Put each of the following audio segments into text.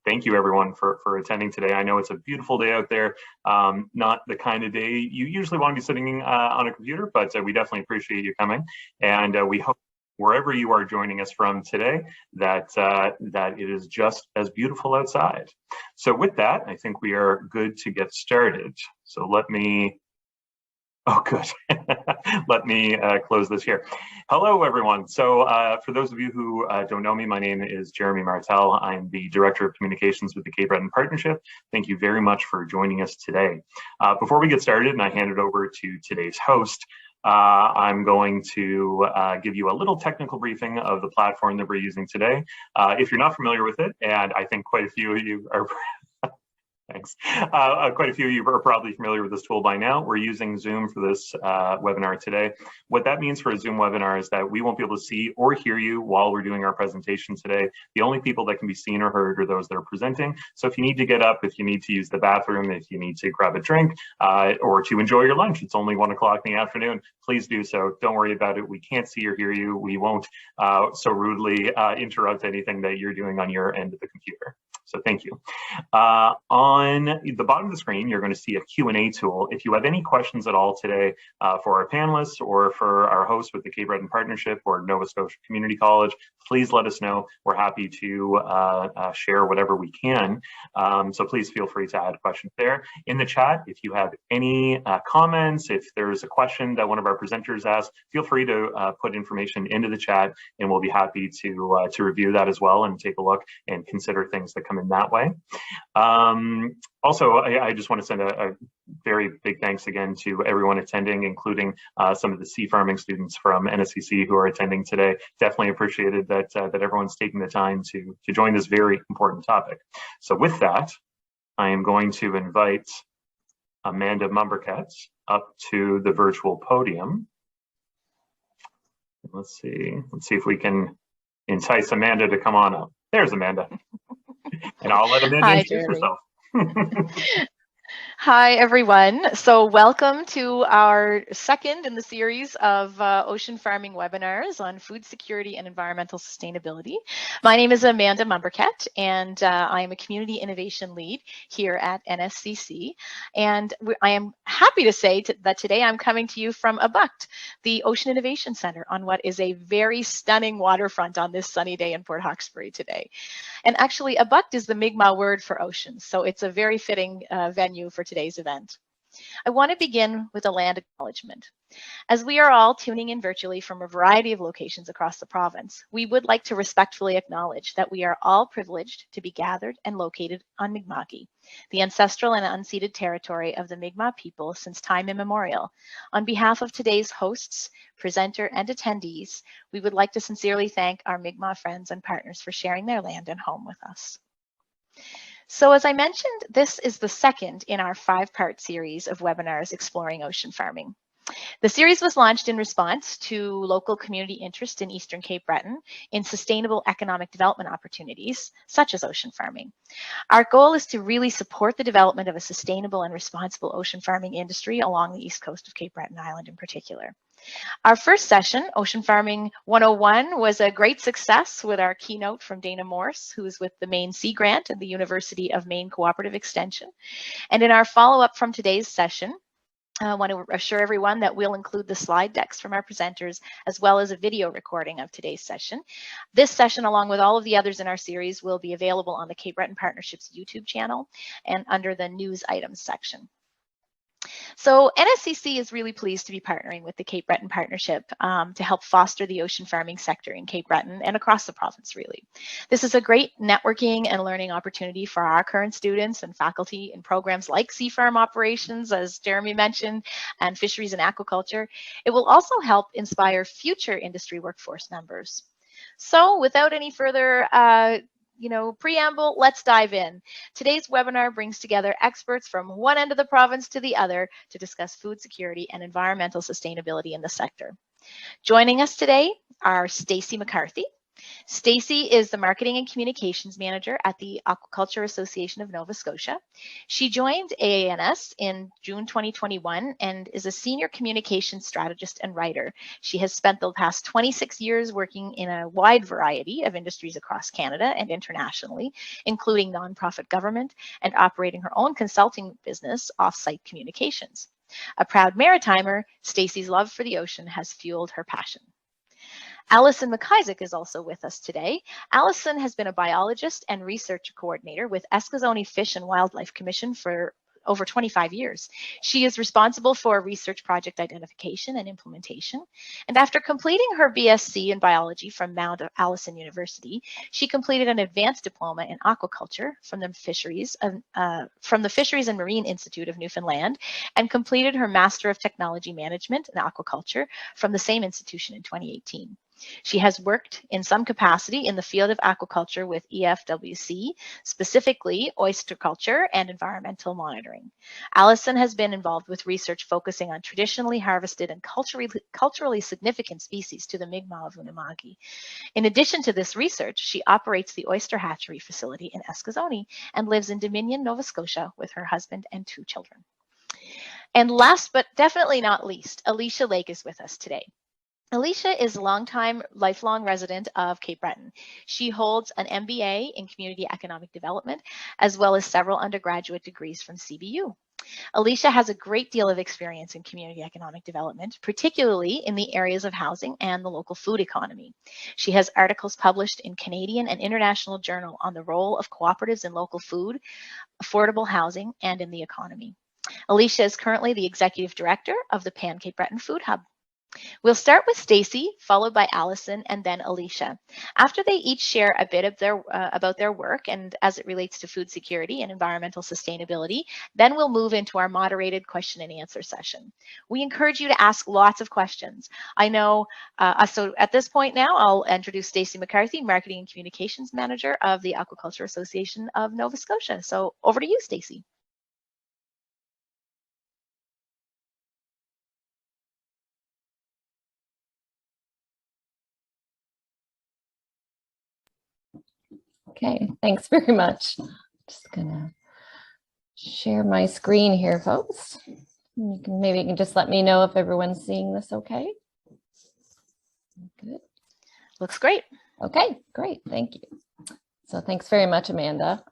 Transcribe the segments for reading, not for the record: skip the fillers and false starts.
Thank you everyone for attending today. I know it's a beautiful day out there, not the kind of day you usually want to be sitting on a computer, but we definitely appreciate you coming, and we hope wherever you are joining us from today that it is just as beautiful outside. So with that, I think we are good to get started. So let me good. Let me close this here. Hello, everyone. So for those of you who don't know me, my name is Jeremy Martel. I'm the Director of Communications with the Cape Breton Partnership. Thank you very much for joining us today. Before we get started and I hand it over to today's host, I'm going to give you a little technical briefing of the platform that we're using today. If you're not familiar with it, and I think quite a few of you are Thanks. Quite a few of you are probably familiar with this tool by now. We're using Zoom for this webinar today. What that means for a Zoom webinar is that we won't be able to see or hear you while we're doing our presentation today. The only people that can be seen or heard are those that are presenting. So if you need to get up, if you need to use the bathroom, if you need to grab a drink, or to enjoy your lunch, it's only 1 o'clock in the afternoon, please do so. Don't worry about it. We can't see or hear you. We won't so rudely interrupt anything that you're doing on your end of the computer. So thank you. On the bottom of the screen, you're going to see a Q&A tool. If you have any questions at all today for our panelists or for our host with the Cape Breton Partnership or Nova Scotia Community College, please let us know. We're happy to share whatever we can. So please feel free to add questions there. In the chat, if you have any comments, if there's a question that one of our presenters asked, feel free to put information into the chat, and we'll be happy to review that as well and take a look and consider things that come in that way. Also, I just want to send a very big thanks again to everyone attending, including some of the sea farming students from NSCC who are attending today. Definitely appreciated that everyone's taking the time to join this very important topic. So with that, I am going to invite Amanda Mombourquette up to the virtual podium. Let's see if we can entice Amanda to come on up. There's Amanda. And I'll let Amanda introduce herself. Hi, everyone. So welcome to our second in the series of ocean farming webinars on food security and environmental sustainability. My name is Amanda Mombourquette, and I am a community innovation lead here at NSCC. And I am happy to say that today I'm coming to you from Abuct, the Ocean Innovation Center, on what is a very stunning waterfront on this sunny day in Port Hawkesbury today. And actually, Abuct is the Mi'kmaq word for ocean, so it's a very fitting venue for today's event. I want to begin with a land acknowledgement. As we are all tuning in virtually from a variety of locations across the province, we would like to respectfully acknowledge that we are all privileged to be gathered and located on Unama'ki, the ancestral and unceded territory of the Mi'kmaq people since time immemorial. On behalf of today's hosts, presenter, and attendees, we would like to sincerely thank our Mi'kmaq friends and partners for sharing their land and home with us. So as I mentioned, this is the second in our 5-part series of webinars exploring ocean farming. The series was launched in response to local community interest in Eastern Cape Breton in sustainable economic development opportunities, such as ocean farming. Our goal is to really support the development of a sustainable and responsible ocean farming industry along the east coast of Cape Breton Island in particular. Our first session, Ocean Farming 101, was a great success with our keynote from Dana Morse, who is with the Maine Sea Grant and the University of Maine Cooperative Extension. And in our follow-up from today's session, I want to assure everyone that we'll include the slide decks from our presenters, as well as a video recording of today's session. This session, along with all of the others in our series, will be available on the Cape Breton Partnership's YouTube channel and under the news items section. So NSCC is really pleased to be partnering with the Cape Breton Partnership to help foster the ocean farming sector in Cape Breton and across the province, really. This is a great networking and learning opportunity for our current students and faculty in programs like sea farm operations, as Jeremy mentioned, and fisheries and aquaculture. It will also help inspire future industry workforce members. So without any further preamble, let's dive in. Today's webinar brings together experts from one end of the province to the other to discuss food security and environmental sustainability in the sector. Joining us today are Stacy Mccarthy. Stacy is the Marketing and Communications Manager at the Aquaculture Association of Nova Scotia. She joined AANS in June 2021 and is a Senior Communications Strategist and Writer. She has spent the past 26 years working in a wide variety of industries across Canada and internationally, including nonprofit government and operating her own consulting business, Offsite Communications. A proud maritimer, Stacy's love for the ocean has fueled her passion. Allison Mcizek is also with us today. Allison has been a biologist and research coordinator with Eskasoni Fish and Wildlife Commission for over 25 years. She is responsible for research project identification and implementation. And after completing her BSc in biology from Mount Allison University, she completed an advanced diploma in aquaculture from the Fisheries and Marine Institute of Newfoundland, and completed her Master of Technology Management in Aquaculture from the same institution in 2018. She has worked in some capacity in the field of aquaculture with EFWC, specifically oyster culture and environmental monitoring. Allison has been involved with research focusing on traditionally harvested and culturally significant species to the Mi'kmaq of Unama'ki. In addition to this research, she operates the oyster hatchery facility in Escazoni and lives in Dominion, Nova Scotia with her husband and 2 children. And last but definitely not least, Alicia Lake is with us today. Alicia is a lifelong resident of Cape Breton. She holds an MBA in Community Economic Development, as well as several undergraduate degrees from CBU. Alicia has a great deal of experience in community economic development, particularly in the areas of housing and the local food economy. She has articles published in Canadian and international journal on the role of cooperatives in local food, affordable housing, and in the economy. Alicia is currently the executive director of the Pan Cape Breton Food Hub. We'll start with Stacy, followed by Allison, and then Alicia. After they each share a bit of about their work and as it relates to food security and environmental sustainability, then we'll move into our moderated question and answer session. We encourage you to ask lots of questions. I know, so at this point now, I'll introduce Stacy Mccarthy, Marketing and Communications Manager of the Aquaculture Association of Nova Scotia. So over to you, Stacy. Okay, thanks very much. Just gonna share my screen here, folks. Maybe you can just let me know if everyone's seeing this okay. Good. Looks great. Okay, great, thank you. So thanks very much, Amanda.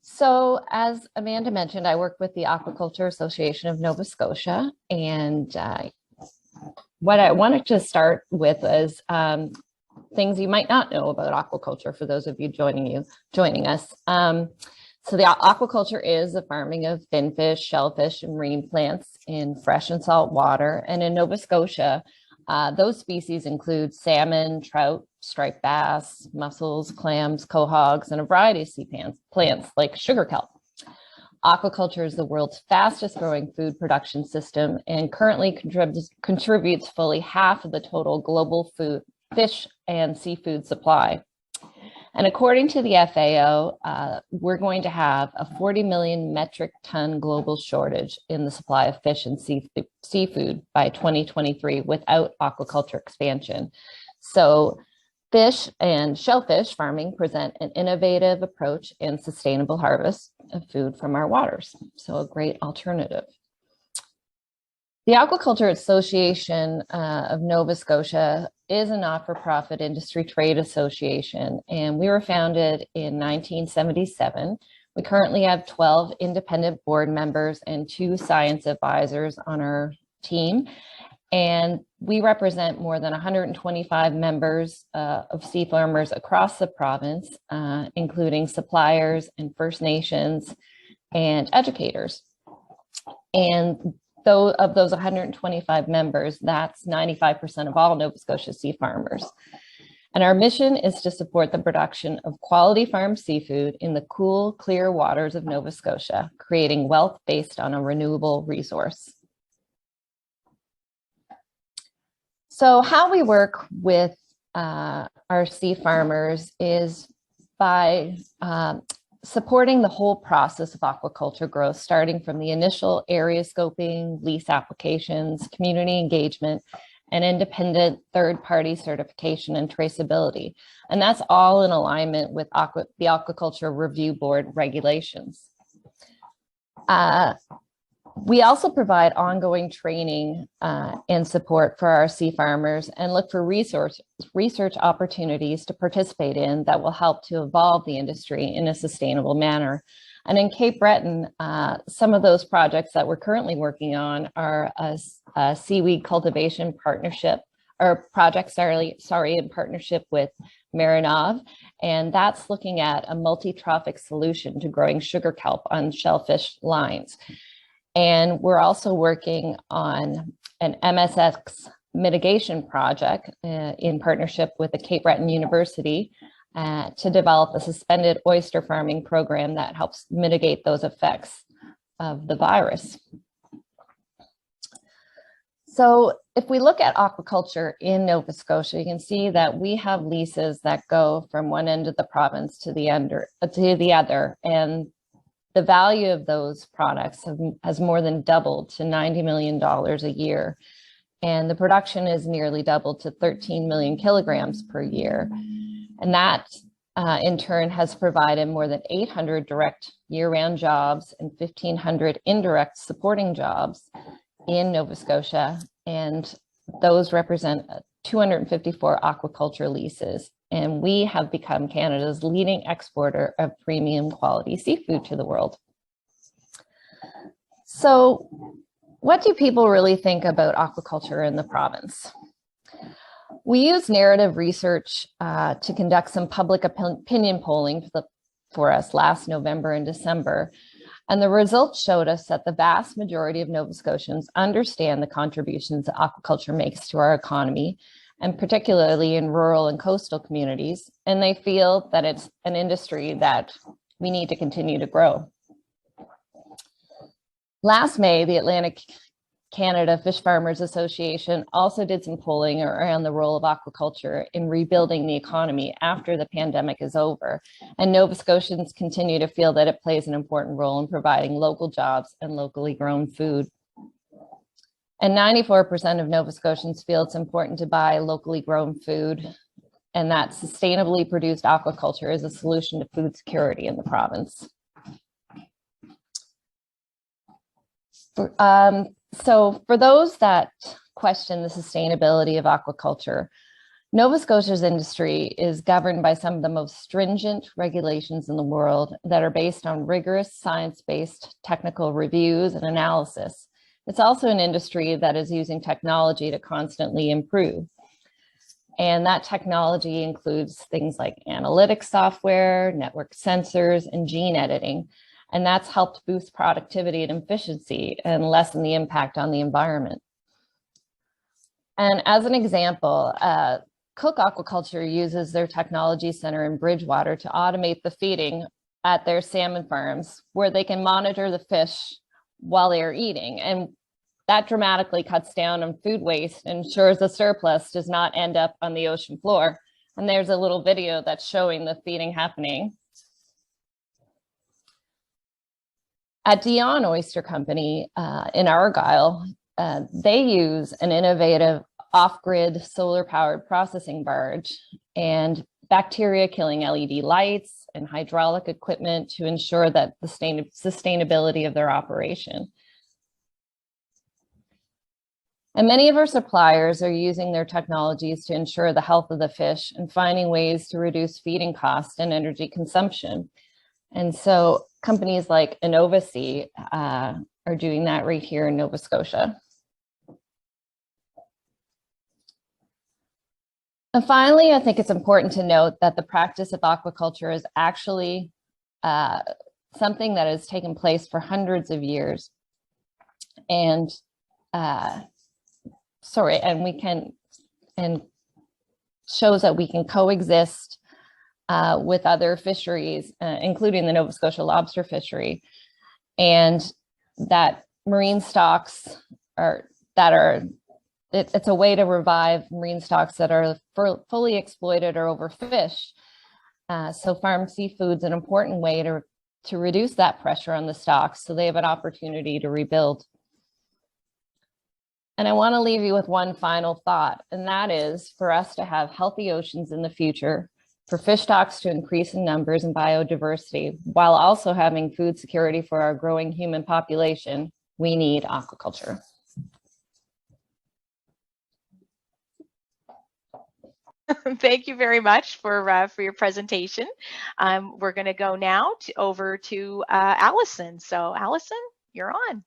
So as Amanda mentioned, I work with the Aquaculture Association of Nova Scotia, and what I wanted to start with is things you might not know about aquaculture for those of you joining us. So the aquaculture is the farming of finfish, shellfish, and marine plants in fresh and salt water. And in Nova Scotia, those species include salmon, trout, striped bass, mussels, clams, quahogs, and a variety of sea plants like sugar kelp. Aquaculture is the world's fastest growing food production system and currently contributes fully half of the total global fish and seafood supply. And according to the FAO, we're going to have a 40 million metric ton global shortage in the supply of fish and seafood by 2023 without aquaculture expansion. So fish and shellfish farming present an innovative approach and sustainable harvest of food from our waters. So a great alternative. The Aquaculture Association of Nova Scotia is a not-for-profit industry trade association, and we were founded in 1977. We currently have 12 independent board members and 2 science advisors on our team, and we represent more than 125 members of sea farmers across the province, including suppliers and First Nations and educators. And of those 125 members, that's 95% of all Nova Scotia sea farmers. And our mission is to support the production of quality farm seafood in the cool, clear waters of Nova Scotia, creating wealth based on a renewable resource. So how we work with our sea farmers is by supporting the whole process of aquaculture growth, starting from the initial area scoping, lease applications, community engagement, and independent third-party certification and traceability. And that's all in alignment with the Aquaculture Review Board regulations. We also provide ongoing training and support for our sea farmers and look for research opportunities to participate in that will help to evolve the industry in a sustainable manner. And in Cape Breton, some of those projects that we're currently working on are a seaweed cultivation partnership, or project, in partnership with Marinov. And that's looking at a multi-trophic solution to growing sugar kelp on shellfish lines. And we're also working on an MSX mitigation project in partnership with the Cape Breton University to develop a suspended oyster farming program that helps mitigate those effects of the virus. So if we look at aquaculture in Nova Scotia, you can see that we have leases that go from one end of the province to the other, and the value of those products has more than doubled to $90 million a year. And the production is nearly doubled to 13 million kilograms per year. And that in turn has provided more than 800 direct year-round jobs and 1,500 indirect supporting jobs in Nova Scotia. And those represent 254 aquaculture leases. And we have become Canada's leading exporter of premium quality seafood to the world. So what do people really think about aquaculture in the province? We used narrative research to conduct some public opinion polling for us last November and December. And the results showed us that the vast majority of Nova Scotians understand the contributions that aquaculture makes to our economy, and particularly in rural and coastal communities. And they feel that it's an industry that we need to continue to grow. Last May, the Atlantic Canada Fish Farmers Association also did some polling around the role of aquaculture in rebuilding the economy after the pandemic is over. And Nova Scotians continue to feel that it plays an important role in providing local jobs and locally grown food. And 94% of Nova Scotians feel it's important to buy locally grown food, and that sustainably produced aquaculture is a solution to food security in the province. So for those that question the sustainability of aquaculture, Nova Scotia's industry is governed by some of the most stringent regulations in the world that are based on rigorous science-based technical reviews and analysis. It's also an industry that is using technology to constantly improve. And that technology includes things like analytics software, network sensors, and gene editing. And that's helped boost productivity and efficiency and lessen the impact on the environment. And as an example, Cook Aquaculture uses their technology center in Bridgewater to automate the feeding at their salmon farms, where they can monitor the fish while they are eating. And that dramatically cuts down on food waste and ensures the surplus does not end up on the ocean floor. And there's a little video that's showing the feeding happening. At Dion Oyster Company in Argyle, they use an innovative off-grid solar-powered processing barge and bacteria-killing LED lights and hydraulic equipment to ensure that the sustainability of their operation. And many of our suppliers are using their technologies to ensure the health of the fish and finding ways to reduce feeding costs and energy consumption. And so companies like Innovasea are doing that right here in Nova Scotia. And finally, I think it's important to note that the practice of aquaculture is actually something that has taken place for hundreds of years. And shows that we can coexist with other fisheries, including the Nova Scotia lobster fishery, and that marine stocks it's a way to revive marine stocks that are fully exploited or overfished. So farm seafood's an important way to reduce that pressure on the stocks so they have an opportunity to rebuild. And I want to leave you with one final thought, and that is for us to have healthy oceans in the future, for fish stocks to increase in numbers and biodiversity, while also having food security for our growing human population, we need aquaculture. Thank you very much for your presentation. We're going to go now over to Allison. So Allison, you're on.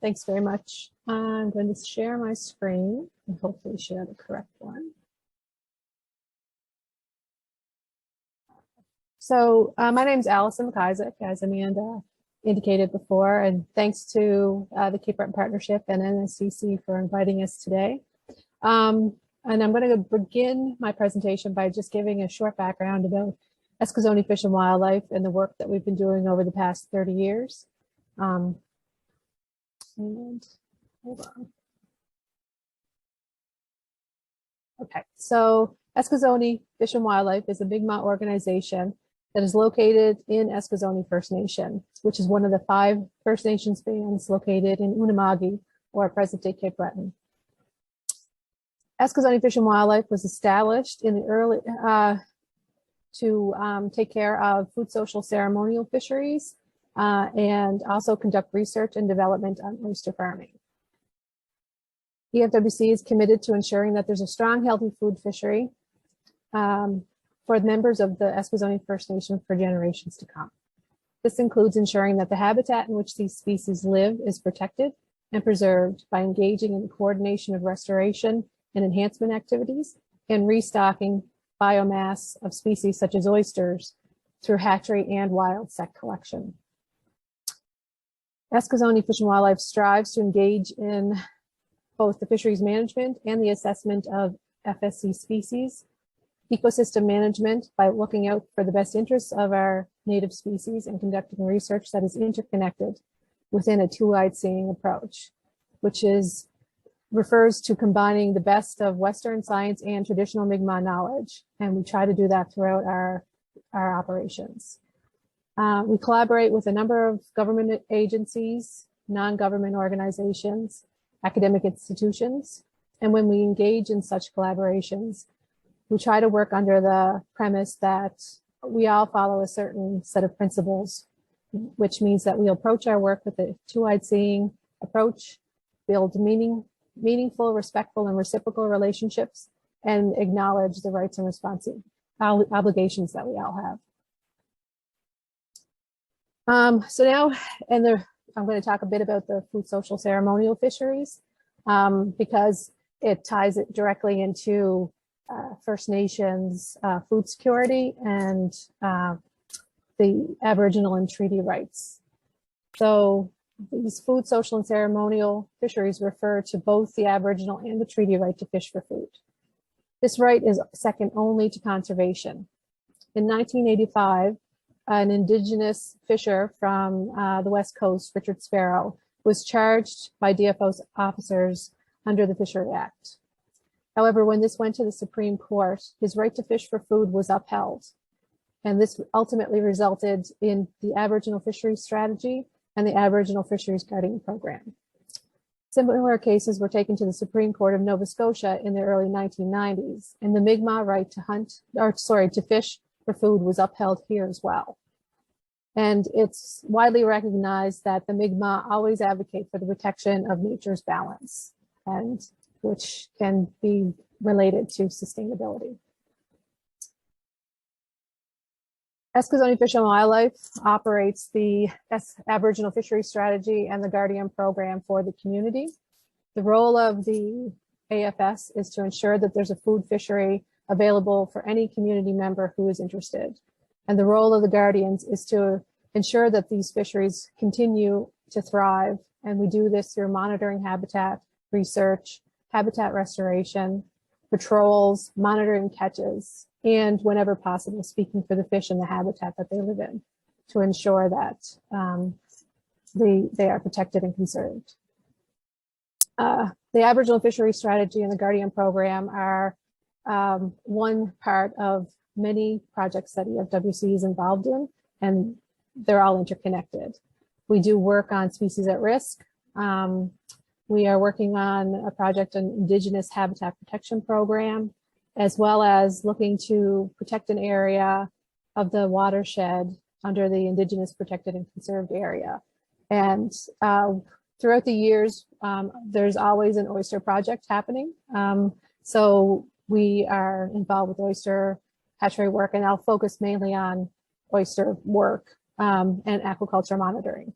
Thanks very much. I'm going to share my screen and hopefully share the correct one. So my name is Allison Mcizek, as Amanda indicated before, and thanks to the Cape Breton Partnership and NSCC for inviting us today. And I'm going to begin my presentation by just giving a short background about Eskasoni Fish and Wildlife and the work that we've been doing over the past 30 years. And hold on. Okay, so Eskasoni Fish and Wildlife is a Mi'kmaq organization that is located in Eskasoni First Nation, which is one of the 5 First Nations bands located in Unama'ki, or present-day Cape Breton. Eskasoni Fish and Wildlife was established in the early to take care of food social ceremonial fisheries and also conduct research and development on oyster farming. EFWC is committed to ensuring that there's a strong, healthy food fishery for members of the Eskasoni First Nation for generations to come. This includes ensuring that the habitat in which these species live is protected and preserved by engaging in the coordination of restoration and enhancement activities and restocking biomass of species such as oysters through hatchery and wild sect collection. Eskasoni Fish and Wildlife strives to engage in both the fisheries management and the assessment of FSC species, ecosystem management by looking out for the best interests of our native species and conducting research that is interconnected within a two-eyed seeing approach, which refers to combining the best of Western science and traditional Mi'kmaq knowledge. And we try to do that throughout our operations. We collaborate with a number of government agencies, non-government organizations, academic institutions. And when we engage in such collaborations, we try to work under the premise that we all follow a certain set of principles, which means that we approach our work with a two-eyed seeing approach, build meaningful, respectful, and reciprocal relationships, and acknowledge the rights and obligations that we all have. So now, I'm going to talk a bit about the food social ceremonial fisheries because it ties it directly into First Nations food security and the Aboriginal and treaty rights. So these food social and ceremonial fisheries refer to both the Aboriginal and the treaty right to fish for food. This right is second only to conservation. In 1985, an Indigenous fisher from the West Coast, Richard Sparrow, was charged by DFO's officers under the Fishery Act. However, when this went to the Supreme Court, his right to fish for food was upheld. And this ultimately resulted in the Aboriginal Fisheries Strategy and the Aboriginal Fisheries Guardian Program. Similar cases were taken to the Supreme Court of Nova Scotia in the early 1990s, and the Mi'kmaq right to fish for food was upheld here as well. And it's widely recognized that the Mi'kmaq always advocate for the protection of nature's balance, and which can be related to sustainability. Eskasoni Fish and Wildlife operates the Aboriginal Fisheries Strategy and the Guardian Program for the community. The role of the AFS is to ensure that there's a food fishery available for any community member who is interested. And the role of the Guardians is to ensure that these fisheries continue to thrive. And we do this through monitoring habitat, research, habitat restoration, patrols, monitoring catches, and whenever possible, speaking for the fish and the habitat that they live in to ensure that they are protected and conserved. The Aboriginal Fisheries Strategy and the Guardian Program are one part of many projects that EFWC is involved in, and they're all interconnected. We do work on species at risk. We are working on a project, an Indigenous habitat protection program, as well as looking to protect an area of the watershed under the Indigenous protected and conserved area. And throughout the years, there's always an oyster project happening. So we are involved with oyster hatchery work, and I'll focus mainly on oyster work and aquaculture monitoring.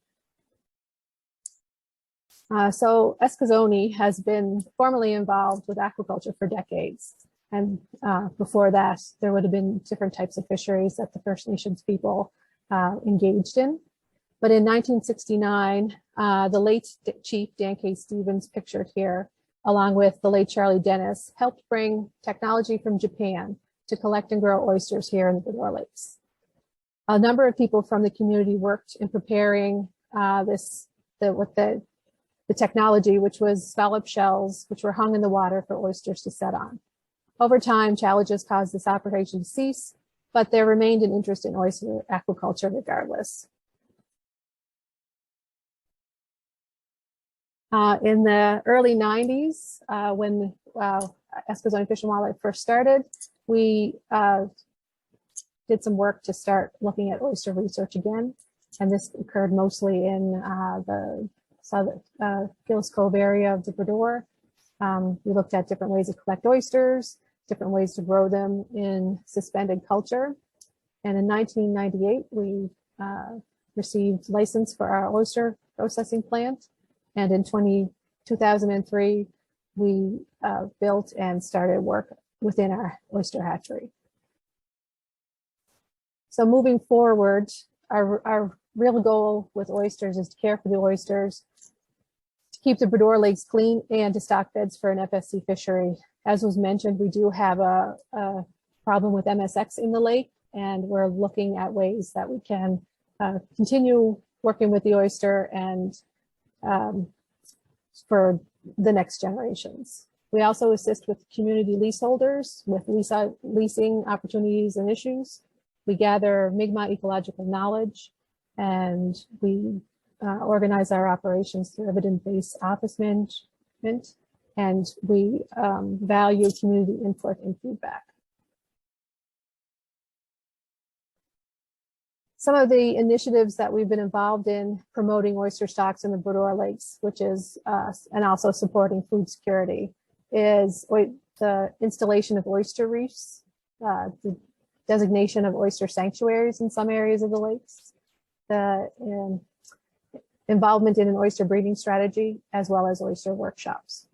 So Escazoni has been formally involved with aquaculture for decades. And before that, there would have been different types of fisheries that the First Nations people engaged in. But in 1969, the late Chief Dan K. Stevens, pictured here, along with the late Charlie Dennis, helped bring technology from Japan to collect and grow oysters here in the Fedora Lakes. A number of people from the community worked in preparing the technology, which was scallop shells, which were hung in the water for oysters to set on. Over time, challenges caused this operation to cease, but there remained an interest in oyster aquaculture regardless. In the early 90s, when Eskasoni Fish and Wildlife first started, we did some work to start looking at oyster research again. And this occurred mostly in the Gillis Cove area of the Fedora. We looked at different ways to collect oysters, different ways to grow them in suspended culture. And in 1998, we received license for our oyster processing plant. And in 2003, we built and started work within our oyster hatchery. So moving forward, our real goal with oysters is to care for the oysters, to keep the Fedora Lakes clean, and to stock beds for an FSC fishery. As was mentioned, we do have a problem with MSX in the lake, and we're looking at ways that we can continue working with the oyster and for the next generations. We also assist with community leaseholders with leasing opportunities and issues. We gather Mi'kmaq ecological knowledge, and we organize our operations through evidence-based office management, and we value community input and feedback. Some of the initiatives that we've been involved in promoting oyster stocks in the Fedora Lakes, which is, and also supporting food security, is the installation of oyster reefs, the designation of oyster sanctuaries in some areas of the lakes, the involvement in an oyster breeding strategy, as well as oyster workshops.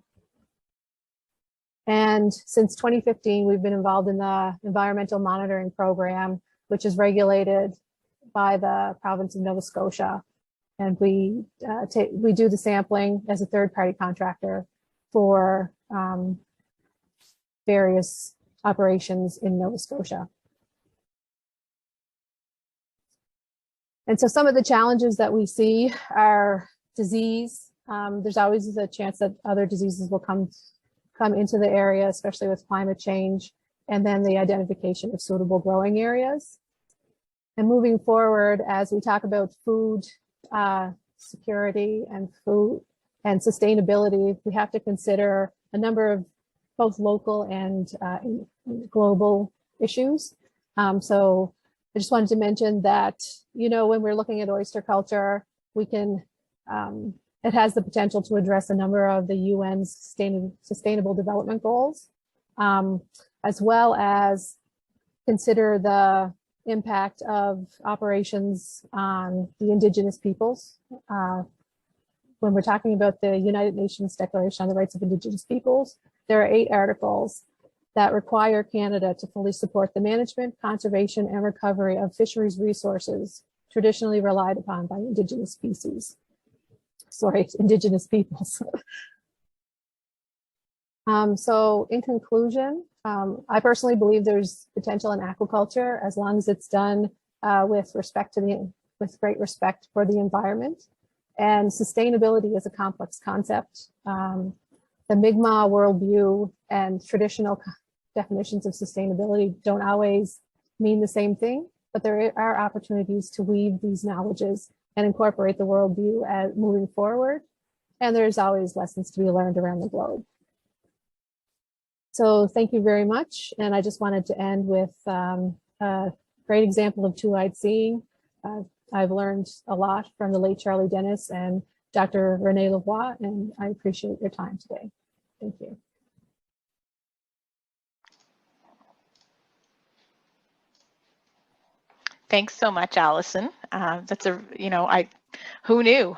And since 2015, we've been involved in the environmental monitoring program, which is regulated by the province of Nova Scotia. And we do the sampling as a third-party contractor for various operations in Nova Scotia. And so some of the challenges that we see are disease. There's always a chance that other diseases will come into the area, especially with climate change, and then the identification of suitable growing areas. And moving forward, as we talk about food security and food and sustainability, we have to consider a number of both local and global issues. So I just wanted to mention that, you know, when we're looking at oyster culture, we can, it has the potential to address a number of the UN's sustainable development goals, as well as consider the impact of operations on the Indigenous peoples. When we're talking about the United Nations Declaration on the Rights of Indigenous Peoples, there are 8 articles that require Canada to fully support the management, conservation, and recovery of fisheries resources traditionally relied upon by Indigenous species. Sorry, Indigenous peoples. So in conclusion, I personally believe there's potential in aquaculture as long as it's done with great respect for the environment. And sustainability is a complex concept. The Mi'kmaq worldview and traditional definitions of sustainability don't always mean the same thing, but there are opportunities to weave these knowledges and incorporate the worldview as moving forward. And there's always lessons to be learned around the globe. So thank you very much. And I just wanted to end with a great example of two-eyed seeing. I've learned a lot from the late Charlie Dennis and Dr. Renee Lavoie, and I appreciate your time today. Thank you. Thanks so much, Allison. That's a, who knew?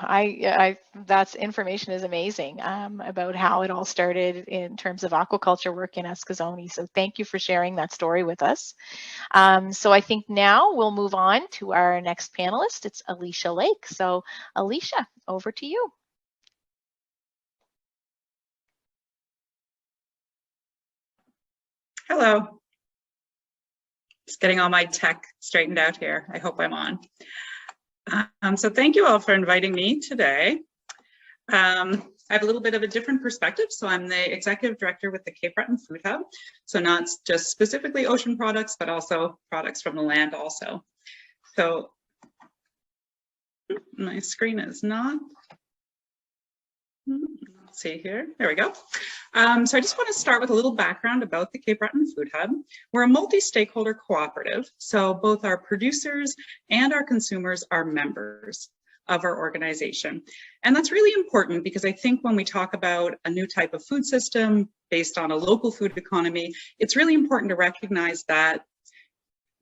That's information is amazing about how it all started in terms of aquaculture work in Eskazoni. So thank you for sharing that story with us. So I think now we'll move on to our next panelist. It's Alicia Lake. So Alicia, over to you. Hello. Just getting all my tech straightened out here. I hope I'm on. So thank you all for inviting me today. I have a little bit of a different perspective. So I'm the executive director with the Cape Breton Food Hub. So not just specifically ocean products, but also products from the land also. So my screen is not. Let's see here. There we go. So I just want to start with a little background about the Cape Breton Food Hub. We're a multi-stakeholder cooperative, so both our producers and our consumers are members of our organization. And that's really important because I think when we talk about a new type of food system based on a local food economy, it's really important to recognize that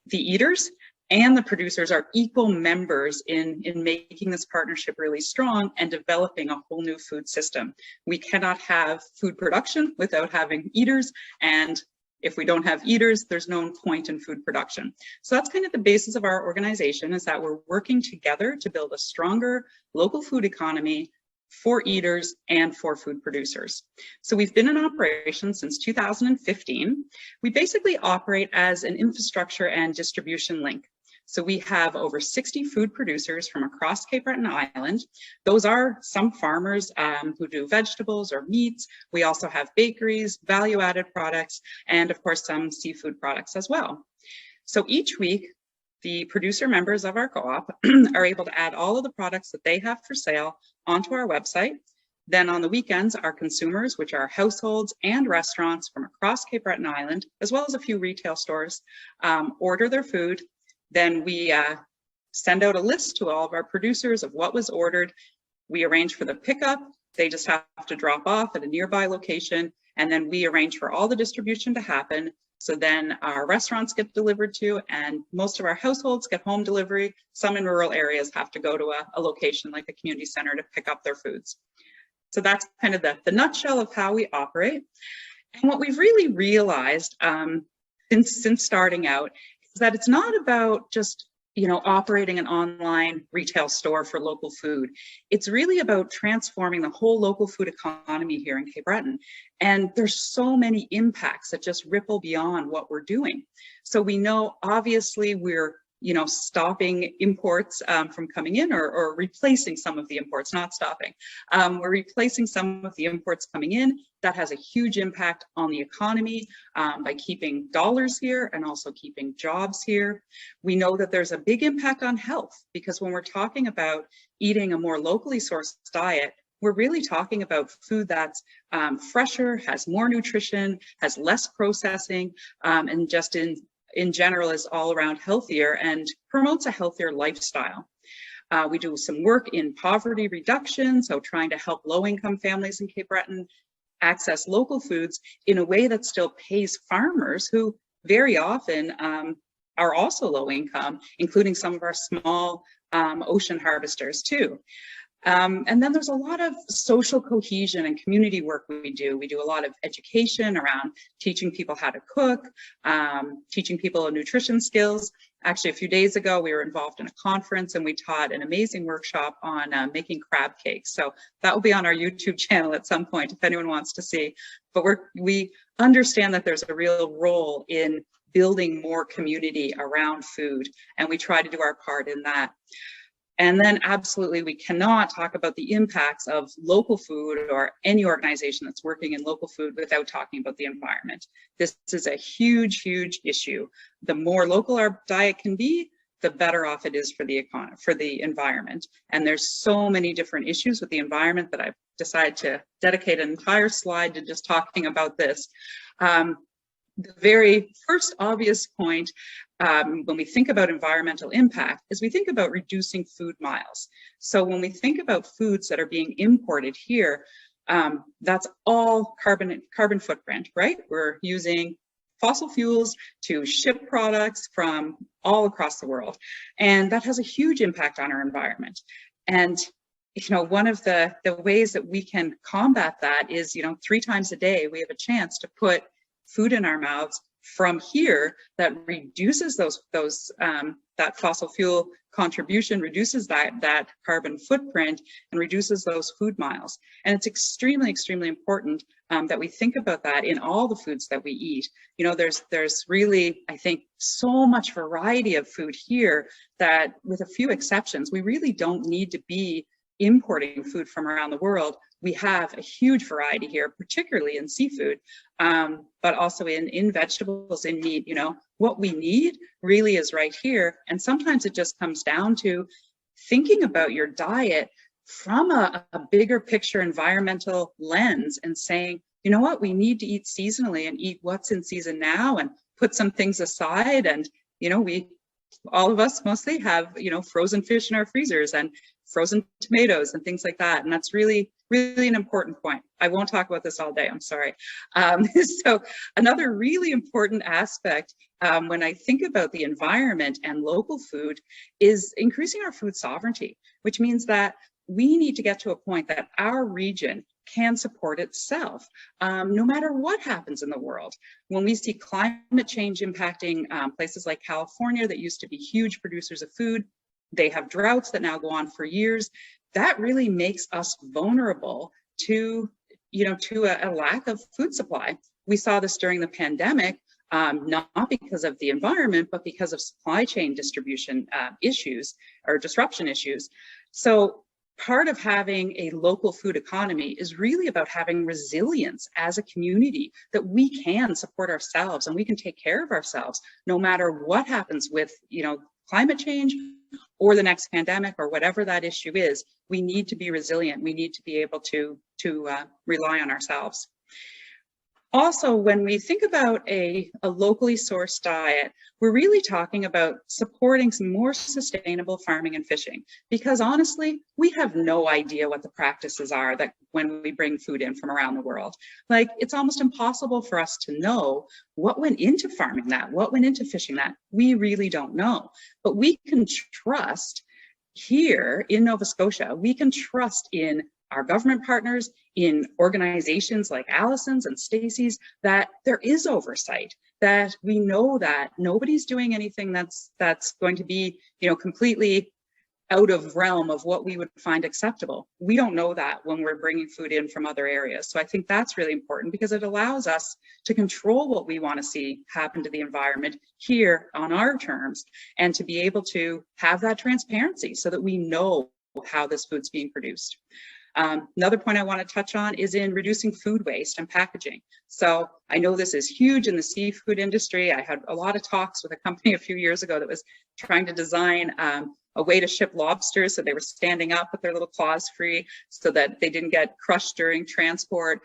the eaters and the producers are equal members in making this partnership really strong and developing a whole new food system. We cannot have food production without having eaters, and if we don't have eaters, there's no point in food production. So that's kind of the basis of our organization, is that we're working together to build a stronger local food economy for eaters and for food producers. So we've been in operation since 2015. We basically operate as an infrastructure and distribution link. So we have over 60 food producers from across Cape Breton Island. Those are some farmers who do vegetables or meats. We also have bakeries, value-added products, and of course some seafood products as well. So each week, the producer members of our co-op are able to add all of the products that they have for sale onto our website. Then on the weekends, our consumers, which are households and restaurants from across Cape Breton Island, as well as a few retail stores, order their food. Then we send out a list to all of our producers of what was ordered. We arrange for the pickup. They just have to drop off at a nearby location. And then we arrange for all the distribution to happen. So then our restaurants get delivered to, and most of our households get home delivery. Some in rural areas have to go to a location like a community center to pick up their foods. So that's kind of the nutshell of how we operate. And what we've really realized since starting out is that it's not about just operating an online retail store for local food. It's really about transforming the whole local food economy here in Cape Breton. And there's so many impacts that just ripple beyond what we're doing. So we know, obviously, we're stopping imports from coming in, or replacing some of the imports, not stopping. We're replacing some of the imports coming in. That has a huge impact on the economy by keeping dollars here and also keeping jobs here. We know that there's a big impact on health, because when we're talking about eating a more locally sourced diet, we're really talking about food that's fresher, has more nutrition, has less processing, and just in general is all around healthier and promotes a healthier lifestyle. We do some work in poverty reduction, so trying to help low-income families in Cape Breton access local foods in a way that still pays farmers who very often are also low income, including some of our small ocean harvesters too. And then there's a lot of social cohesion and community work we do. We do a lot of education around teaching people how to cook, teaching people nutrition skills. Actually, a few days ago, we were involved in a conference and we taught an amazing workshop on making crab cakes. So that will be on our YouTube channel at some point if anyone wants to see. But we understand that there's a real role in building more community around food, and we try to do our part in that. And then absolutely, we cannot talk about the impacts of local food or any organization that's working in local food without talking about the environment. This is a huge, huge issue. The more local our diet can be, the better off it is for the economy, for the environment. And there's so many different issues with the environment that I've decided to dedicate an entire slide to just talking about this. The very first obvious point when we think about environmental impact is we think about reducing food miles. So when we think about foods that are being imported here, that's all carbon footprint, right? We're using fossil fuels to ship products from all across the world. And that has a huge impact on our environment. And one of the ways that we can combat that is, 3 times a day, we have a chance to put food in our mouths from here that reduces that fossil fuel contribution, reduces that carbon footprint, and reduces those food miles. And it's extremely, extremely important that we think about that in all the foods that we eat. There's really, I think, so much variety of food here that, with a few exceptions, we really don't need to be importing food from around the world. We have a huge variety here, particularly in seafood, but also in vegetables, in meat. What we need really is right here. And sometimes it just comes down to thinking about your diet from a bigger picture environmental lens and saying, you know what, we need to eat seasonally and eat what's in season now and put some things aside. And, all of us mostly have, frozen fish in our freezers and frozen tomatoes and things like that. And that's really, really an important point. I won't talk about this all day, I'm sorry. So another really important aspect when I think about the environment and local food is increasing our food sovereignty, which means that we need to get to a point that our region can support itself, no matter what happens in the world. When we see climate change impacting places like California that used to be huge producers of food, they have droughts that now go on for years. That really makes us vulnerable to, a lack of food supply. We saw this during the pandemic, not because of the environment, but because of supply chain distribution issues or disruption issues. So part of having a local food economy is really about having resilience as a community, that we can support ourselves and we can take care of ourselves no matter what happens with, climate change or the next pandemic or whatever that issue is. We need to be resilient. We need to be able to rely on ourselves. Also, when we think about a locally sourced diet, we're really talking about supporting some more sustainable farming and fishing, because honestly, we have no idea what the practices are that when we bring food in from around the world. Like, it's almost impossible for us to know what went into farming that, what went into fishing that. We really don't know, but we can trust here in Nova Scotia, we can trust in our government partners, in organizations like Allison's and Stacy's, that there is oversight, that we know that nobody's doing anything that's going to be, completely out of realm of what we would find acceptable. We don't know that when we're bringing food in from other areas. So I think that's really important, because it allows us to control what we want to see happen to the environment here on our terms, and to be able to have that transparency so that we know how this food's being produced. Another point I want to touch on is in reducing food waste and packaging. So I know this is huge in the seafood industry. I had a lot of talks with a company a few years ago that was trying to design a way to ship lobsters so they were standing up with their little claws free so that they didn't get crushed during transport.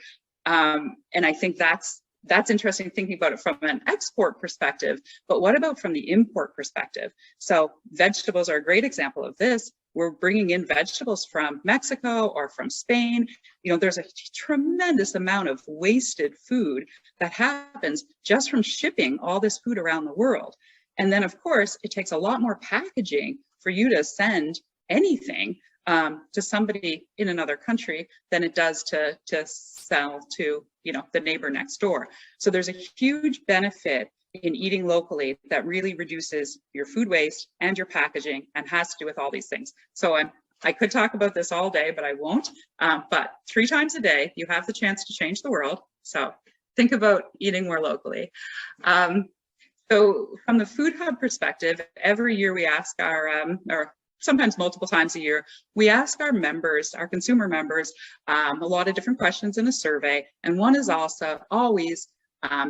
And I think that's interesting, thinking about it from an export perspective, but what about from the import perspective? So vegetables are a great example of this. We're bringing in vegetables from Mexico or from Spain. There's a tremendous amount of wasted food that happens just from shipping all this food around the world. And then, of course, it takes a lot more packaging for you to send anything to somebody in another country than it does to sell to, the neighbor next door. So there's a huge benefit in eating locally that really reduces your food waste and your packaging, and has to do with all these things. So I could talk about this all day, but I won't. But 3 times a day, you have the chance to change the world. So think about eating more locally. So from the Food Hub perspective, every year we ask our, or sometimes multiple times a year, we ask our members, our consumer members, a lot of different questions in a survey. And one is also always,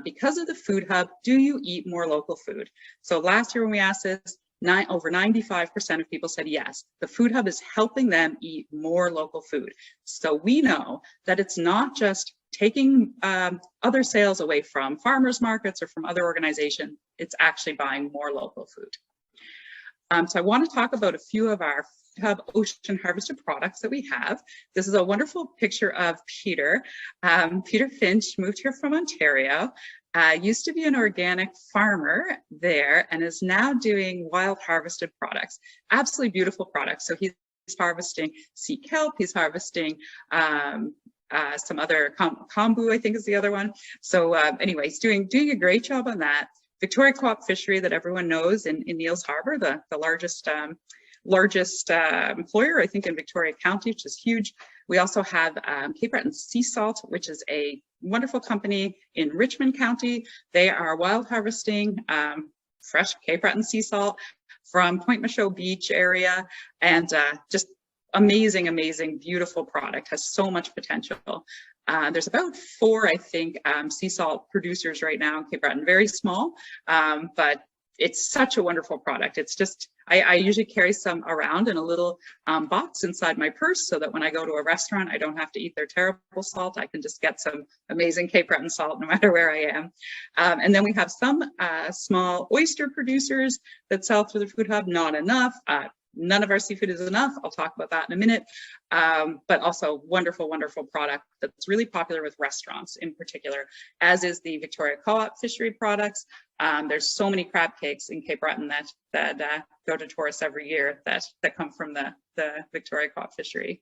because of the Food Hub, do you eat more local food? So last year when we asked this, over 95% of people said yes, the Food Hub is helping them eat more local food. So we know that it's not just taking other sales away from farmers markets or from other organizations, it's actually buying more local food. So I want to talk about a few of our Food Hub ocean harvested products that we have. This is a wonderful picture of Peter. Peter Finch moved here from Ontario, used to be an organic farmer there and is now doing wild harvested products. Absolutely beautiful products. So he's harvesting sea kelp, he's harvesting some other kombu, I think is the other one. So anyway, he's doing a great job on that. Victoria Co-op fishery that everyone knows in Neils Harbor, the largest employer, I think, in Victoria County, which is huge. We also have Cape Breton Sea Salt, which is a wonderful company in Richmond County. They are wild harvesting fresh Cape Breton sea salt from Point Michaud Beach area, and just amazing, amazing, beautiful product, has so much potential. There's about 4, I think, sea salt producers right now in Cape Breton, very small, but it's such a wonderful product. It's just, I usually carry some around in a little box inside my purse so that when I go to a restaurant, I don't have to eat their terrible salt. I can just get some amazing Cape Breton salt no matter where I am. And then we have some small oyster producers that sell through the Food Hub, not enough. None of our seafood is enough. I'll talk about that in a minute. But also wonderful, wonderful product that's really popular with restaurants in particular, as is the Victoria Co-op fishery products. There's so many crab cakes in Cape Breton that go to tourists every year that come from the Victoria Co-op fishery.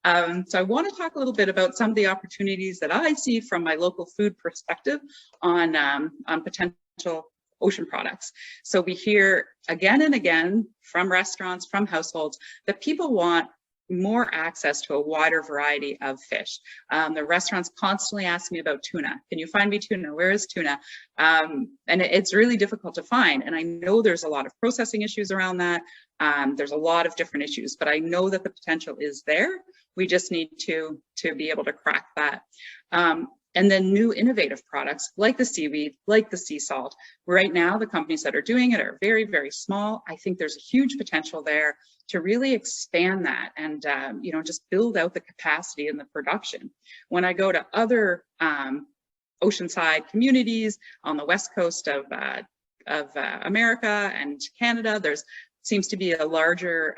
So I want to talk a little bit about some of the opportunities that I see from my local food perspective on potential ocean products. So we hear again and again from restaurants, from households, that people want more access to a wider variety of fish. The restaurants constantly ask me about tuna. Can you find me tuna? Where is tuna? And it's really difficult to find. And I know there's a lot of processing issues around that. There's a lot of different issues, but I know that the potential is there. We just need to be able to crack that. And then new innovative products like the seaweed, like the sea salt. Right now, the companies that are doing it are very, very small. I think there's a huge potential there to really expand that and just build out the capacity in the production. When I go to other oceanside communities on the west coast of America and Canada, there's seems to be a larger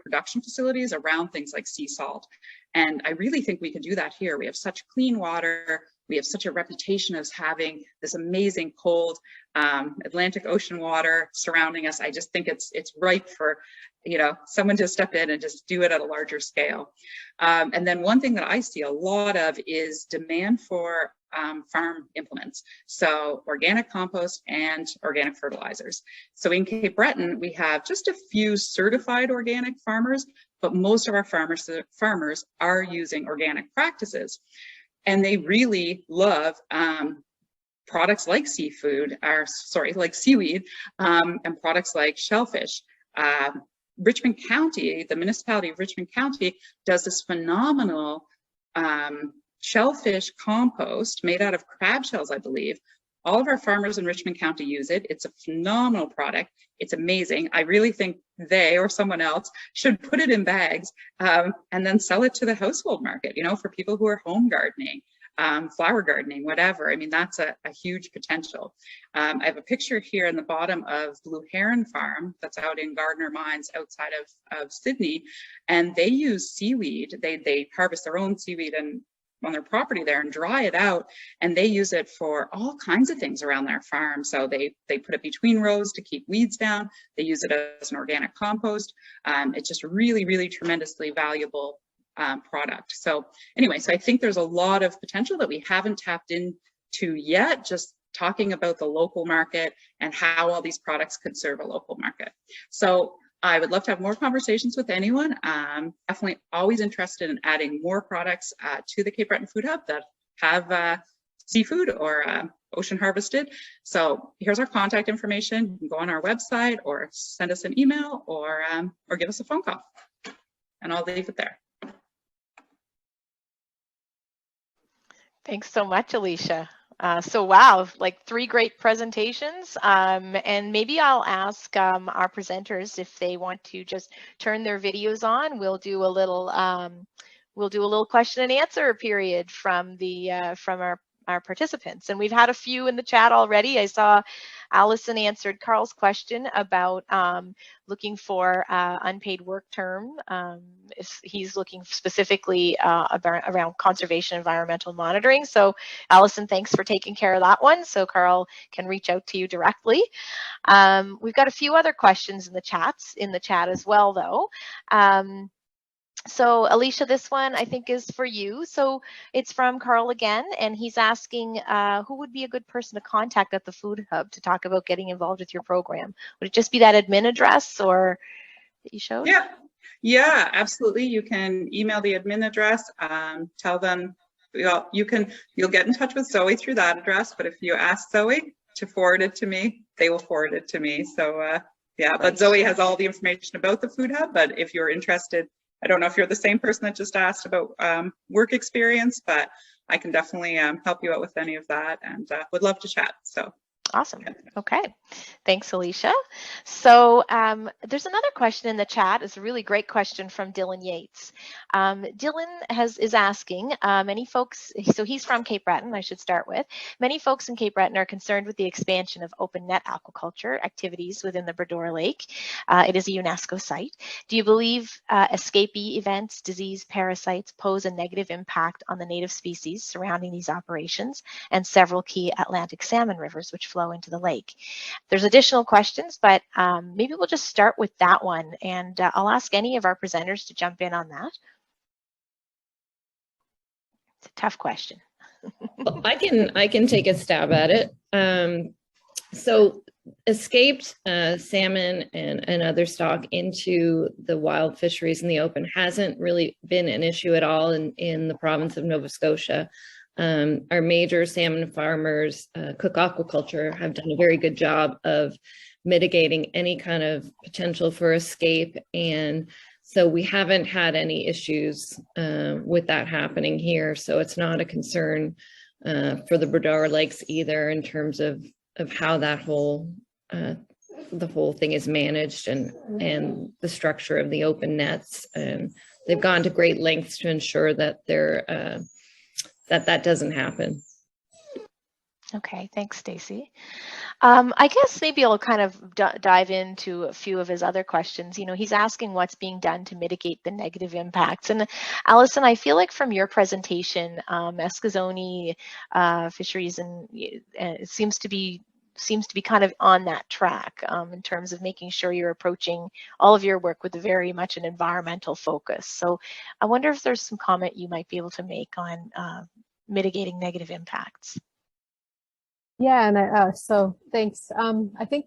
production facilities around things like sea salt. And I really think we can do that here. We have such clean water. We have such a reputation as having this amazing cold Atlantic Ocean water surrounding us. I just think it's ripe for, someone to step in and just do it at a larger scale. And then one thing that I see a lot of is demand for farm implements. So organic compost and organic fertilizers. So in Cape Breton, we have just a few certified organic farmers, but most of our farmers are using organic practices. And they really love products like seaweed, and products like shellfish. Richmond County, the municipality of Richmond County, does this phenomenal shellfish compost made out of crab shells, I believe. All of our farmers in Richmond County use it. It's a phenomenal product. It's amazing. I really think they or someone else should put it in bags and then sell it to the household market, for people who are home gardening, flower gardening, whatever. I mean, that's a huge potential. I have a picture here in the bottom of Blue Heron Farm that's out in Gardner Mines outside of Sydney, and they use seaweed. They harvest their own seaweed and on their property there and dry it out, and they use it for all kinds of things around their farm. So they put it between rows to keep weeds down. They use it as an organic compost. It's just really, really tremendously valuable product. So anyway, so I think there's a lot of potential that we haven't tapped into yet, just talking about the local market and how all these products could serve a local market. So I would love to have more conversations with anyone. Definitely always interested in adding more products to the Cape Breton Food Hub that have seafood or ocean harvested. So here's our contact information. You can go on our website or send us an email or give us a phone call. And I'll leave it there. Thanks so much, Alicia. So wow, like 3 great presentations. And maybe I'll ask our presenters if they want to just turn their videos on. We'll do a little question and answer period from our participants. And we've had a few in the chat already. I saw Allison answered Carl's question about looking for unpaid work term. If he's looking specifically around conservation environmental monitoring. So Allison, thanks for taking care of that one. So Carl can reach out to you directly. We've got a few other questions in the chat as well, though. So Alicia, this one I think is for you. So it's from Carl again, and he's asking who would be a good person to contact at the Food Hub to talk about getting involved with your program? Would it just be that admin address or that you showed? Yeah, absolutely. You can email the admin address, tell them, you'll get in touch with Zoe through that address, but if you ask Zoe to forward it to me, they will forward it to me. So yeah, but Zoe has all the information about the Food Hub, but if you're interested, I don't know if you're the same person that just asked about work experience, but I can definitely help you out with any of that, and would love to chat. So awesome. Okay, thanks, Alicia. So there's another question in the chat. It's a really great question from Dylan Yates. Dylan is asking, many folks, so he's from Cape Breton, I should start with. Many folks in Cape Breton are concerned with the expansion of open net aquaculture activities within the Fedora Lake. It is a UNESCO site. Do you believe escapee events, disease, parasites pose a negative impact on the native species surrounding these operations and several key Atlantic salmon rivers which flow into the lake? There's additional questions, but maybe we'll just start with that one, and I'll ask any of our presenters to jump in on that. It's a tough question. Well, I can take a stab at it. So escaped salmon and other stock into the wild fisheries in the open hasn't really been an issue at all in the province of Nova Scotia. Our major salmon farmers, Cook Aquaculture, have done a very good job of mitigating any kind of potential for escape. And so we haven't had any issues with that happening here. So it's not a concern for the Fedora Lakes either in terms of how that the whole thing is managed and the structure of the open nets. And they've gone to great lengths to ensure that they're that doesn't happen. Okay, thanks, Stacy. I guess maybe I'll kind of dive into a few of his other questions. You know, he's asking what's being done to mitigate the negative impacts. And Allison, I feel like from your presentation, Escazoni fisheries and it seems to be kind of on that track in terms of making sure you're approaching all of your work with very much an environmental focus. So I wonder if there's some comment you might be able to make on mitigating negative impacts. Yeah, and so thanks. I think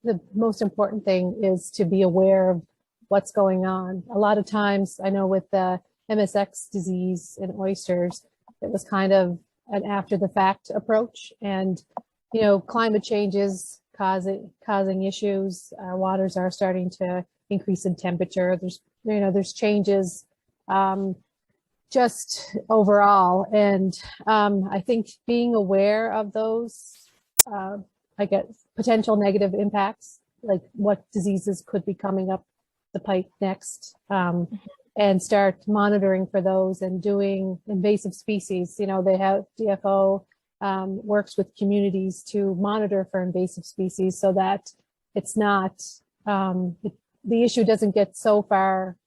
the most important thing is to be aware of what's going on. A lot of times, I know with the MSX disease in oysters, it was kind of an after the fact approach, and you know, climate change is causing issues. Waters are starting to increase in temperature. There's changes just overall, and I think being aware of those, I guess, potential negative impacts, like what diseases could be coming up the pipe next, and start monitoring for those and doing invasive species. You know, they have DFO works with communities to monitor for invasive species so that it's not, the issue doesn't get so far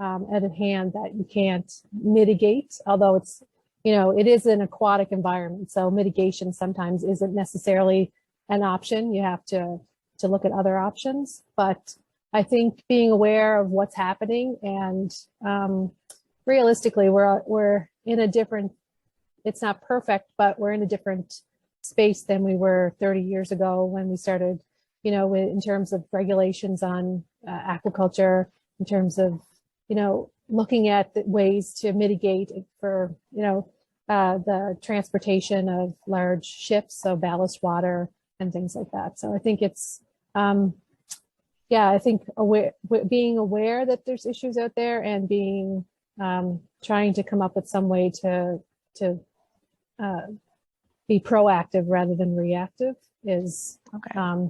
at hand that you can't mitigate, although it's, you know, it is an aquatic environment. So mitigation sometimes isn't necessarily an option. You have to look at other options, but I think being aware of what's happening and realistically, we're in a different, it's not perfect, but we're in a different space than we were 30 years ago when we started, you know, in terms of regulations on aquaculture, in terms of, you know, looking at the ways to mitigate for, you know, the transportation of large ships, so ballast water and things like that. So I think it's, yeah, I think being aware that there's issues out there and being, trying to come up with some way to be proactive rather than reactive is Okay.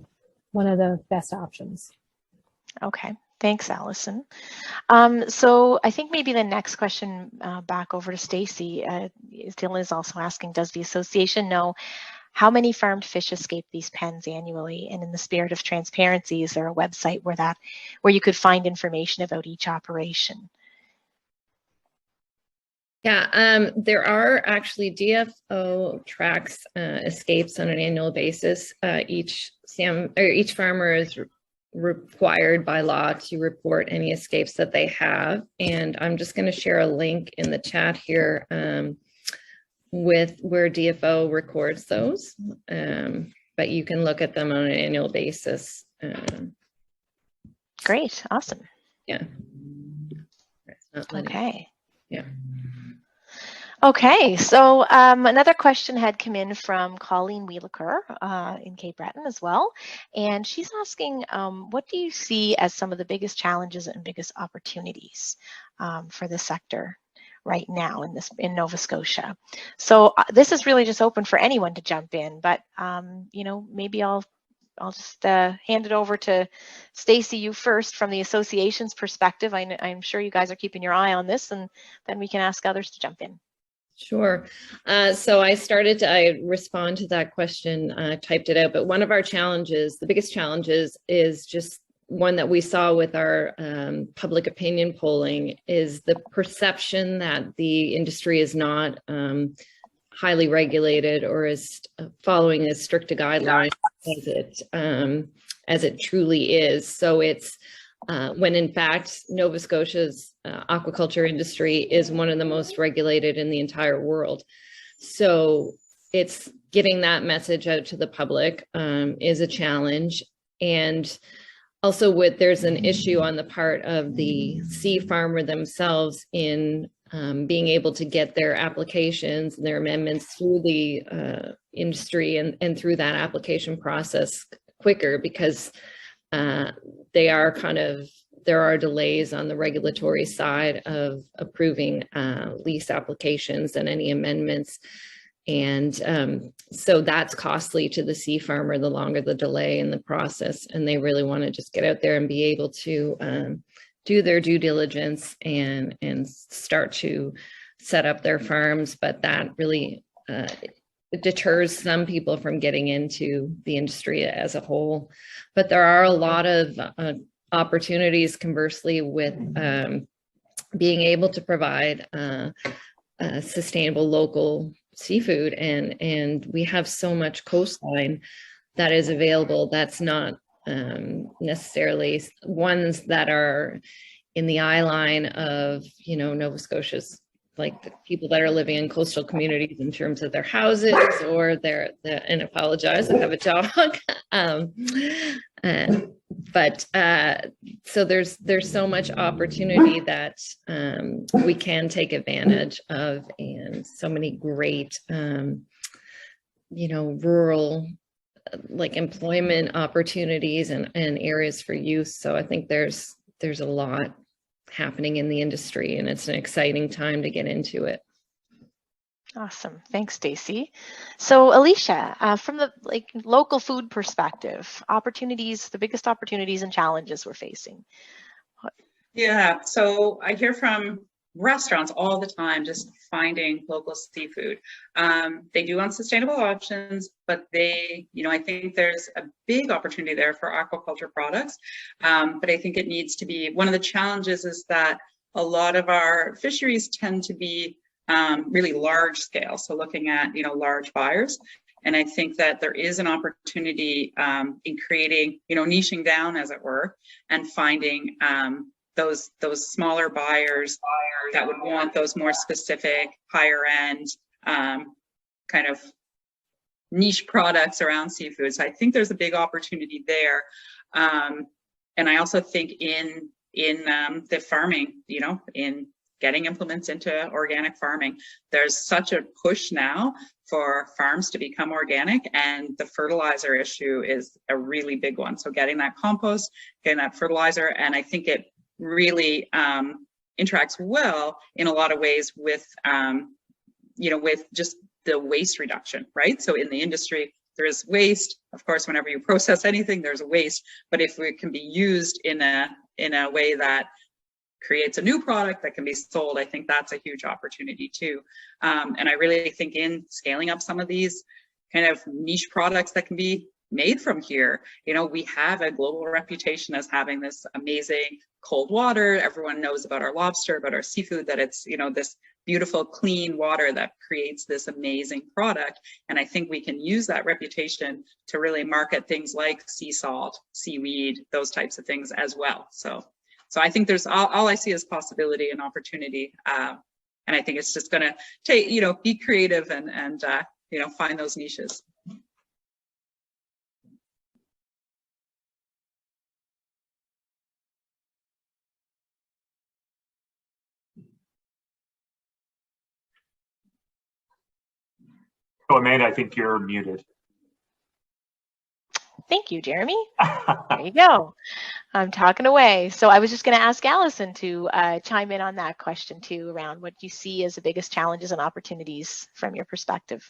one of the best options. Okay. Thanks, Allison. So I think maybe the next question back over to Stacy. Dylan is also asking, does the association know how many farmed fish escape these pens annually? And in the spirit of transparency, is there a website where you could find information about each operation? Yeah, there are actually DFO tracks escapes on an annual basis. Each farmer is required by law to report any escapes that they have. And I'm just going to share a link in the chat here with where DFO records those. But you can look at them on an annual basis. Great, awesome. Yeah. Okay. Yeah. Okay, so another question had come in from Colleen Wheelaker in Cape Breton as well. And she's asking, what do you see as some of the biggest challenges and biggest opportunities for the sector right now in Nova Scotia? So this is really just open for anyone to jump in, but you know, maybe I'll just hand it over to Stacy, you first, from the association's perspective. I'm sure you guys are keeping your eye on this, and then we can ask others to jump in. Sure. So I respond to that question, typed it out, but one of our challenges, the biggest challenges, is just one that we saw with our public opinion polling, is the perception that the industry is not highly regulated or is following as strict a guideline as it truly is. So it's when in fact Nova Scotia's aquaculture industry is one of the most regulated in the entire world. So it's getting that message out to the public is a challenge. And also there's an issue on the part of the sea farmer themselves in being able to get their applications and their amendments through the industry and through that application process quicker, because there are delays on the regulatory side of approving lease applications and any amendments. And so that's costly to the sea farmer, the longer the delay in the process. And they really want to just get out there and be able to do their due diligence and start to set up their farms. But that really it deters some people from getting into the industry as a whole. But there are a lot of opportunities, conversely, with being able to provide sustainable local seafood, and we have so much coastline that is available that's not necessarily ones that are in the eye line of, you know, Nova Scotia's, like the people that are living in coastal communities in terms of their houses or and apologize, I have a dog. So there's so much opportunity that we can take advantage of, and so many great, you know, rural like employment opportunities and areas for youth. So I think there's a lot happening in the industry, and it's an exciting time to get into it. Awesome. Thanks, Stacy. So Alicia, from the local food perspective, the biggest opportunities and challenges we're facing. Yeah, so I hear from restaurants all the time just finding local seafood. They do want sustainable options, but I think there's a big opportunity there for aquaculture products. But I think it needs to be, one of the challenges is that a lot of our fisheries tend to be really large scale. So looking at, large buyers. And I think that there is an opportunity in creating, niching down, as it were, and finding those smaller buyers that would want those more specific, higher end kind of niche products around seafood. So I think there's a big opportunity there. And I also think in the farming, in getting implements into organic farming, there's such a push now for farms to become organic, and the fertilizer issue is a really big one. So getting that compost, getting that fertilizer, and I think it really interacts well in a lot of ways with, with just the waste reduction, right? So in the industry, there is waste. Of course, whenever you process anything, there's a waste. But if it can be used in a way that creates a new product that can be sold, I think that's a huge opportunity too. And I really think in scaling up some of these kind of niche products that can be made from here, you know, we have a global reputation as having this amazing cold water. Everyone knows about our lobster, about our seafood, that it's, you know, this beautiful clean water that creates this amazing product. And I think we can use that reputation to really market things like sea salt, seaweed, those types of things as well. So I think there's all I see is possibility and opportunity. And I think it's just going to take, you know, be creative and you know, find those niches. So Amanda, I think you're muted. Thank you, Jeremy. There you go. I'm talking away. So I was just going to ask Allison to chime in on that question too, around what you see as the biggest challenges and opportunities from your perspective.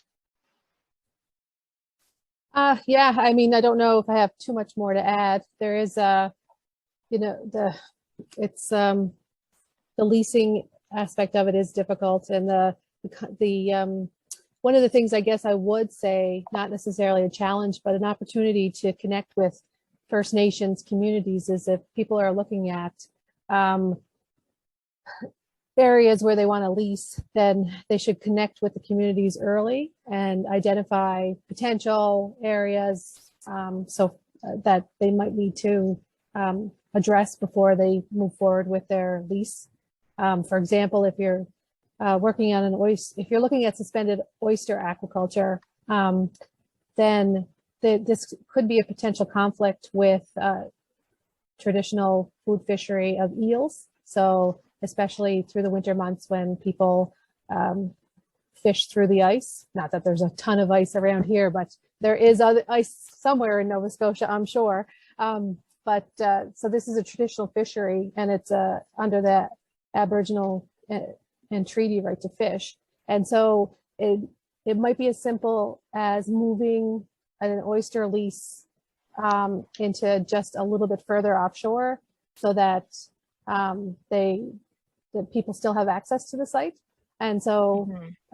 Yeah, I mean, I don't know if I have too much more to add. There is you know, the leasing aspect of it is difficult, and the one of the things I guess I would say, not necessarily a challenge, but an opportunity to connect with First Nations communities, is if people are looking at areas where they want to lease, then they should connect with the communities early and identify potential areas so that they might need to address before they move forward with their lease. For example, if you're working on if you're looking at suspended oyster aquaculture, then this could be a potential conflict with traditional food fishery of eels. So especially through the winter months when people fish through the ice. Not that there's a ton of ice around here, but there is other ice somewhere in Nova Scotia, I'm sure. So this is a traditional fishery, and it's under the Aboriginal and treaty right to fish. And so it might be as simple as moving an oyster lease into just a little bit further offshore, so that that people still have access to the site. And so,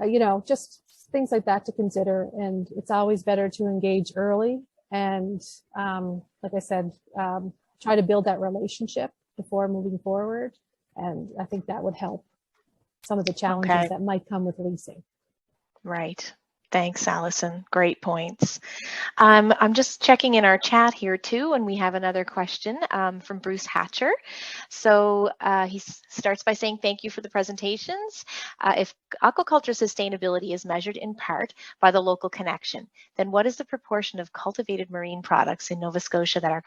you know, just things like that to consider. And it's always better to engage early. And like I said, try to build that relationship before moving forward. And I think that would help some of the challenges that might come with leasing. Right. Thanks, Allison. Great points. I'm just checking in our chat here too, and we have another question from Bruce Hatcher. So he starts by saying, thank you for the presentations. If aquaculture sustainability is measured in part by the local connection, then what is the proportion of cultivated marine products in Nova Scotia that are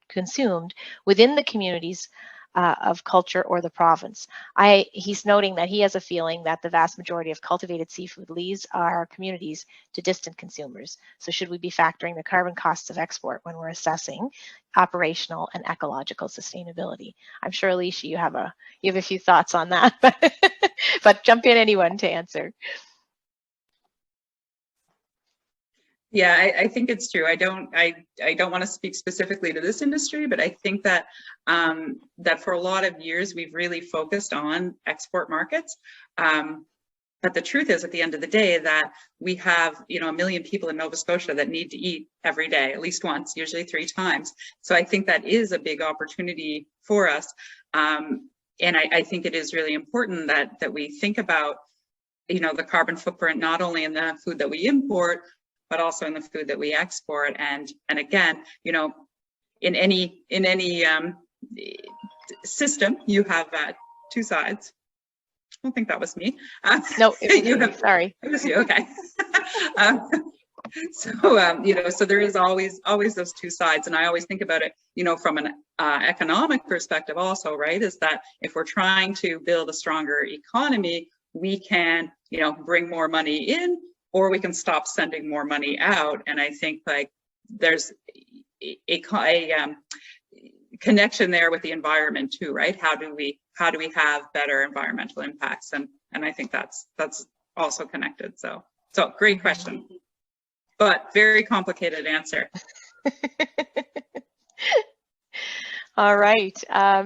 consumed within the communities of culture or the province? He's noting that he has a feeling that the vast majority of cultivated seafood leaves our communities to distant consumers. So should we be factoring the carbon costs of export when we're assessing operational and ecological sustainability? I'm sure, Alicia, you have a few thoughts on that, but jump in, anyone, to answer. Yeah, I think it's true. I don't want to speak specifically to this industry, but I think that that for a lot of years we've really focused on export markets. But the truth is, at the end of the day, that we have, you know, 1 million people in Nova Scotia that need to eat every day, at least once, usually 3 times. So I think that is a big opportunity for us. And I think it is really important that we think about, you know, the carbon footprint, not only in the food that we import, but also in the food that we export. And again, you know, in any system, you have 2 sides. I don't think that was me. No, it was sorry. It was you, okay. You know, so there is always those 2 sides. And I always think about it, you know, from an economic perspective also, right, is that if we're trying to build a stronger economy, we can, you know, bring more money in, or we can stop sending more money out. And I think like there's a connection there with the environment too, right? How do we have better environmental impacts? And I think that's also connected. So So great question, but very complicated answer. All right,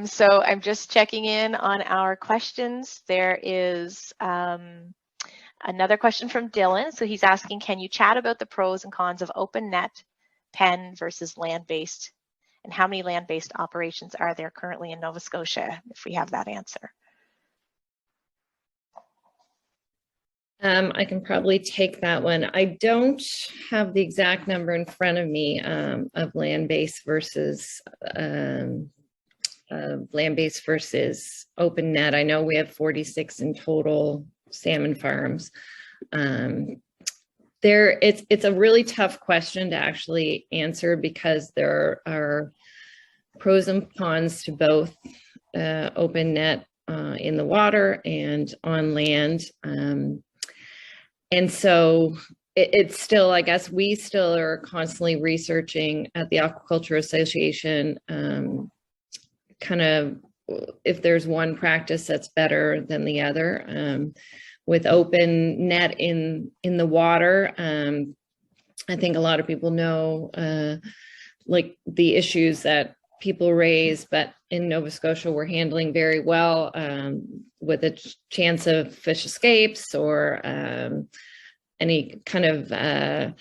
so I'm just checking in on our questions. There is another question from Dylan. So he's asking, can you chat about the pros and cons of open net pen versus land-based? And how many land-based operations are there currently in Nova Scotia, if we have that answer? I can probably take that one. I don't have the exact number in front of me of land-based versus open net. I know we have 46 in total salmon farms. It's a really tough question to actually answer because there are pros and cons to both open net in the water and on land. And so it's still, I guess we still are constantly researching at the Aquaculture Association, kind of if there's one practice that's better than the other. With open net in the water, I think a lot of people know like the issues that people raise, but in Nova Scotia, we're handling very well with a chance of fish escapes or any kind of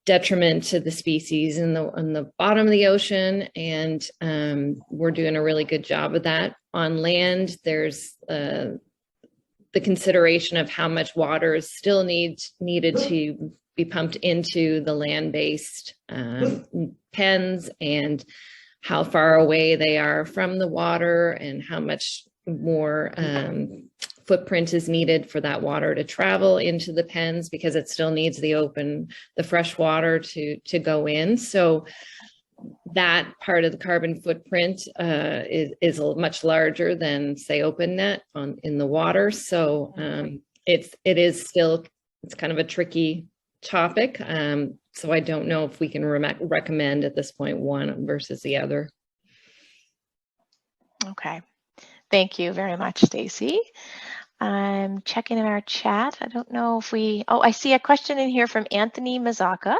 detriment to the species in the bottom of the ocean. And we're doing a really good job of that. On land, there's the consideration of how much water is still needed to be pumped into the land-based pens and how far away they are from the water and how much more footprint is needed for that water to travel into the pens because it still needs the fresh water to go in. So that part of the carbon footprint is much larger than, say, open net in the water. So it's kind of a tricky topic. So I don't know if we can recommend at this point one versus the other. Okay, thank you very much, Stacy. I'm checking in our chat. I don't know if I see a question in here from Anthony Mazaka.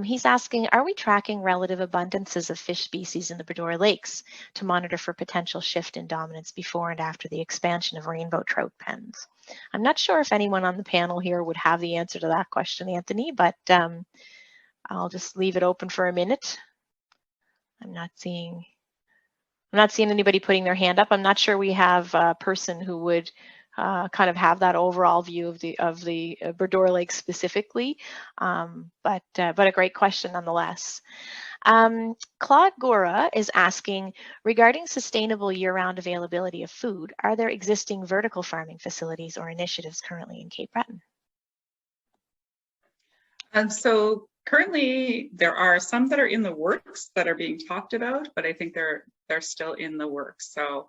He's asking, are we tracking relative abundances of fish species in the Fedora lakes to monitor for potential shift in dominance before and after the expansion of rainbow trout pens? I'm not sure if anyone on the panel here would have the answer to that question, Anthony, but I'll just leave it open for a minute. I'm not seeing anybody putting their hand up. I'm not sure we have a person who would kind of have that overall view of the Fedora Lake specifically, but a great question nonetheless. Claude Gora is asking, regarding sustainable year-round availability of food, are there existing vertical farming facilities or initiatives currently in Cape Breton? And so currently there are some that are in the works that are being talked about, but I think they're still in the works. So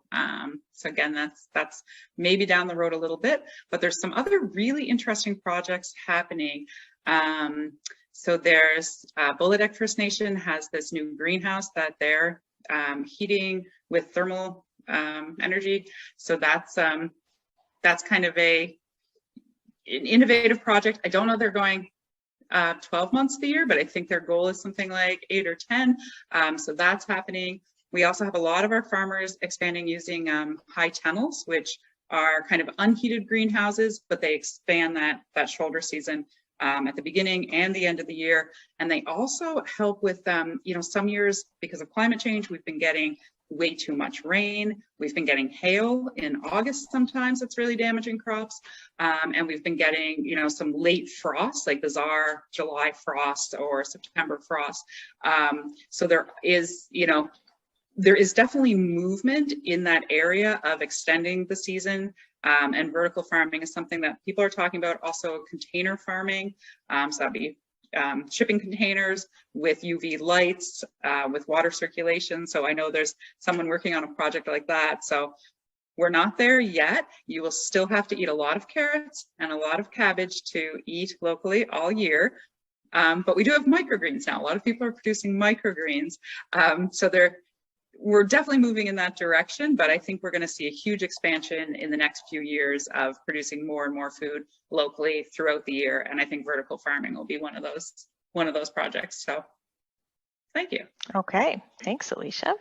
so again, that's maybe down the road a little bit, but there's some other really interesting projects happening. So there's Bullet First Nation has this new greenhouse that they're heating with thermal energy. So that's kind of an innovative project. I don't know they're going 12 months of the year, but I think their goal is something like 8 or 10. So that's happening. We also have a lot of our farmers expanding using high tunnels, which are kind of unheated greenhouses, but they expand that shoulder season at the beginning and the end of the year. And they also help with, some years because of climate change, we've been getting way too much rain. We've been getting hail in August sometimes. It's really damaging crops. And we've been getting, some late frost, like bizarre July frost or September frost. So there is definitely movement in that area of extending the season. And vertical farming is something that people are talking about. Also container farming. So that'd be shipping containers with UV lights, with water circulation. So I know there's someone working on a project like that. So we're not there yet. You will still have to eat a lot of carrots and a lot of cabbage to eat locally all year. But we do have microgreens now. A lot of people are producing microgreens. So we're definitely moving in that direction, but I think we're going to see a huge expansion in the next few years of producing more and more food locally throughout the year. And I think vertical farming will be one of those projects. So thank you. Okay, thanks, Alicia.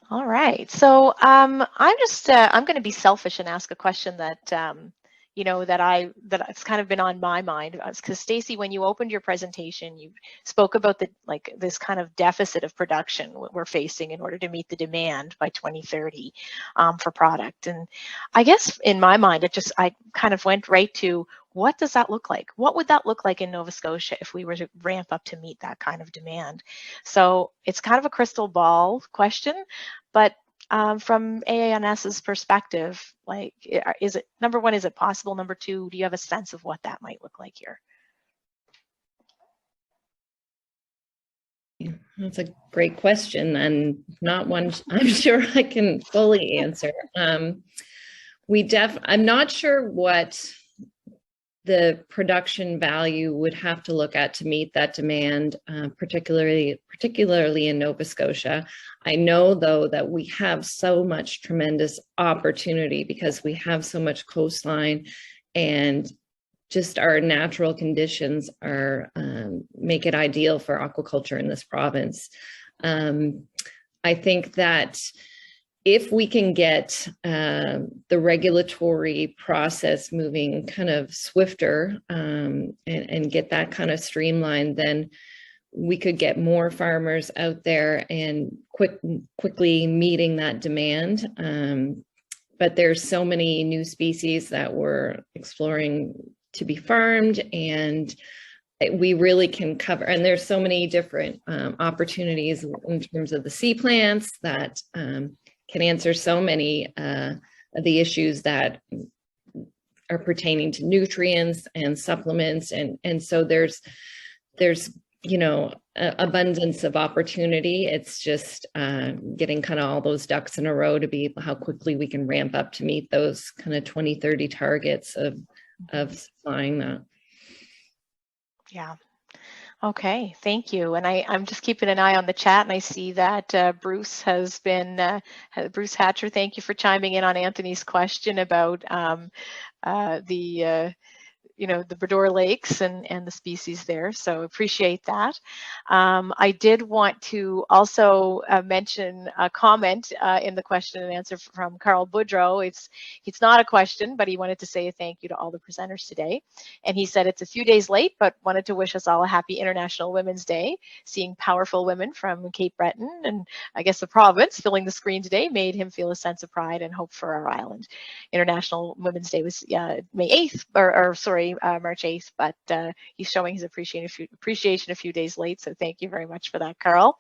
All right, so I'm going to be selfish and ask a question that you know, that's kind of been on my mind, because Stacy, when you opened your presentation, you spoke about this kind of deficit of production we're facing in order to meet the demand by 2030 for product. And I guess in my mind, I kind of went right to, what does that look like? What would that look like in Nova Scotia if we were to ramp up to meet that kind of demand? So it's kind of a crystal ball question, but from AANS's perspective, like, is it, number one, is it possible? Number two, do you have a sense of what that might look like here? Yeah, that's a great question, and not one I'm sure I can fully answer. I'm not sure what the production value would have to look at to meet that demand, particularly in Nova Scotia. I know, though, that we have so much tremendous opportunity because we have so much coastline, and just our natural conditions are make it ideal for aquaculture in this province. I think that if we can get the regulatory process moving kind of swifter and get that kind of streamlined, then we could get more farmers out there and quickly meeting that demand. But there's so many new species that we're exploring to be farmed, and we really can cover, and there's so many different opportunities in terms of the sea plants that can answer so many of the issues that are pertaining to nutrients and supplements, and so there's you know, abundance of opportunity. It's just getting kind of all those ducks in a row to be how quickly we can ramp up to meet those kind of 2030 targets of supplying that. Yeah. Okay, thank you. And I'm just keeping an eye on the chat, and I see that Bruce has been, Bruce Hatcher, thank you for chiming in on Anthony's question about you know, the Fedora lakes and the species there. So appreciate that. I did want to also mention a comment in the question and answer from Carl Boudreau. It's not a question, but he wanted to say a thank you to all the presenters today. And he said it's a few days late, but wanted to wish us all a happy International Women's Day. Seeing powerful women from Cape Breton and I guess the province filling the screen today made him feel a sense of pride and hope for our island. International Women's Day was May 8th, or sorry, March 8th, but he's showing his appreciation a few days late. So thank you very much for that, Carl.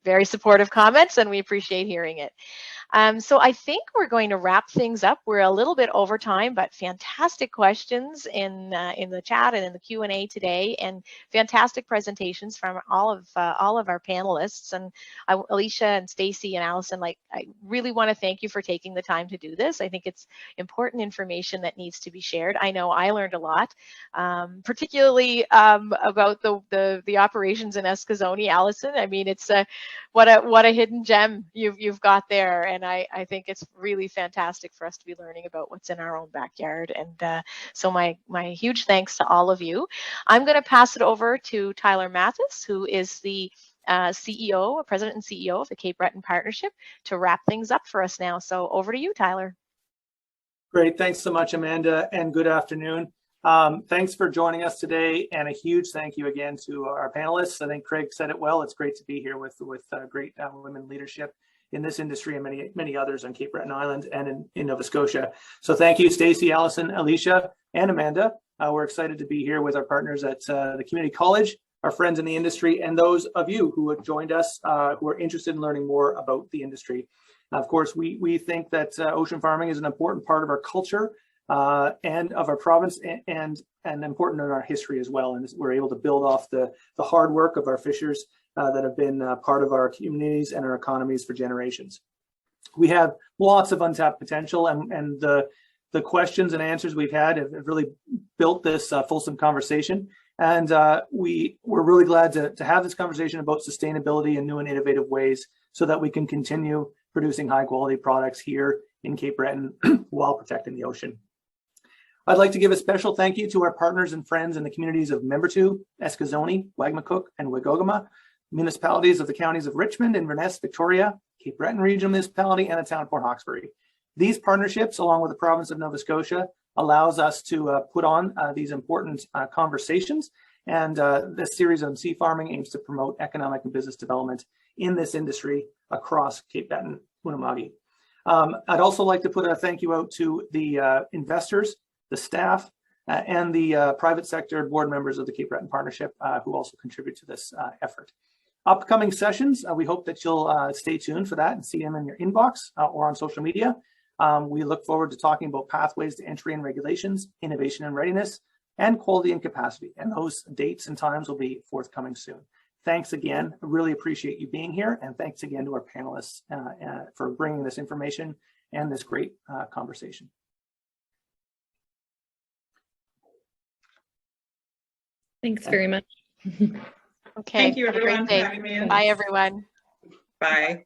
Very supportive comments, and we appreciate hearing it. So I think we're going to wrap things up. We're a little bit over time, but fantastic questions in the chat and in the Q&A today, and fantastic presentations from all of our panelists. And Alicia and Stacy and Allison, I really want to thank you for taking the time to do this. I think it's important information that needs to be shared. I know I learned a lot, particularly about the operations in Escazoni. Allison, I mean, it's what a hidden gem you've got there, and I think it's really fantastic for us to be learning about what's in our own backyard. And so my huge thanks to all of you. I'm going to pass it over to Tyler Mathis, who is the President and CEO of the Cape Breton Partnership, to wrap things up for us now. So over to you, Tyler. Great. Thanks so much, Amanda, and good afternoon. Thanks for joining us today, and a huge thank you again to our panelists. I think Craig said it well. It's great to be here with great women leadership in this industry and many others on Cape Breton Island and in Nova Scotia. So thank you, Stacy, Allison, Alicia, and Amanda. We're excited to be here with our partners at the community college, our friends in the industry, and those of you who have joined us who are interested in learning more about the industry. Of course, we think that ocean farming is an important part of our culture and of our province, and important in our history as well. And we're able to build off the hard work of our fishers that have been part of our communities and our economies for generations. We have lots of untapped potential, and the questions and answers we've had have really built this fulsome conversation. And we're really glad to have this conversation about sustainability and new and innovative ways so that we can continue producing high quality products here in Cape Breton while protecting the ocean. I'd like to give a special thank you to our partners and friends in the communities of Membertou, Eskazoni, Wagmatcook, and Wagogama, municipalities of the counties of Richmond, Inverness, Victoria, Cape Breton Regional Municipality, and the town of Port Hawkesbury. These partnerships, along with the province of Nova Scotia, allows us to put on these important conversations. And this series on sea farming aims to promote economic and business development in this industry across Cape Breton, Unama'ki. I'd also like to put a thank you out to the investors, the staff, and the private sector board members of the Cape Breton Partnership who also contribute to this effort. Upcoming sessions, we hope that you'll stay tuned for that and see them in your inbox or on social media. We look forward to talking about pathways to entry and regulations, innovation and readiness, and quality and capacity. And those dates and times will be forthcoming soon. Thanks again. I really appreciate you being here. And thanks again to our panelists for bringing this information and this great conversation. Thanks very much. Okay. Thank you, Have a great everyone, day. for having me in. Bye, everyone. Bye.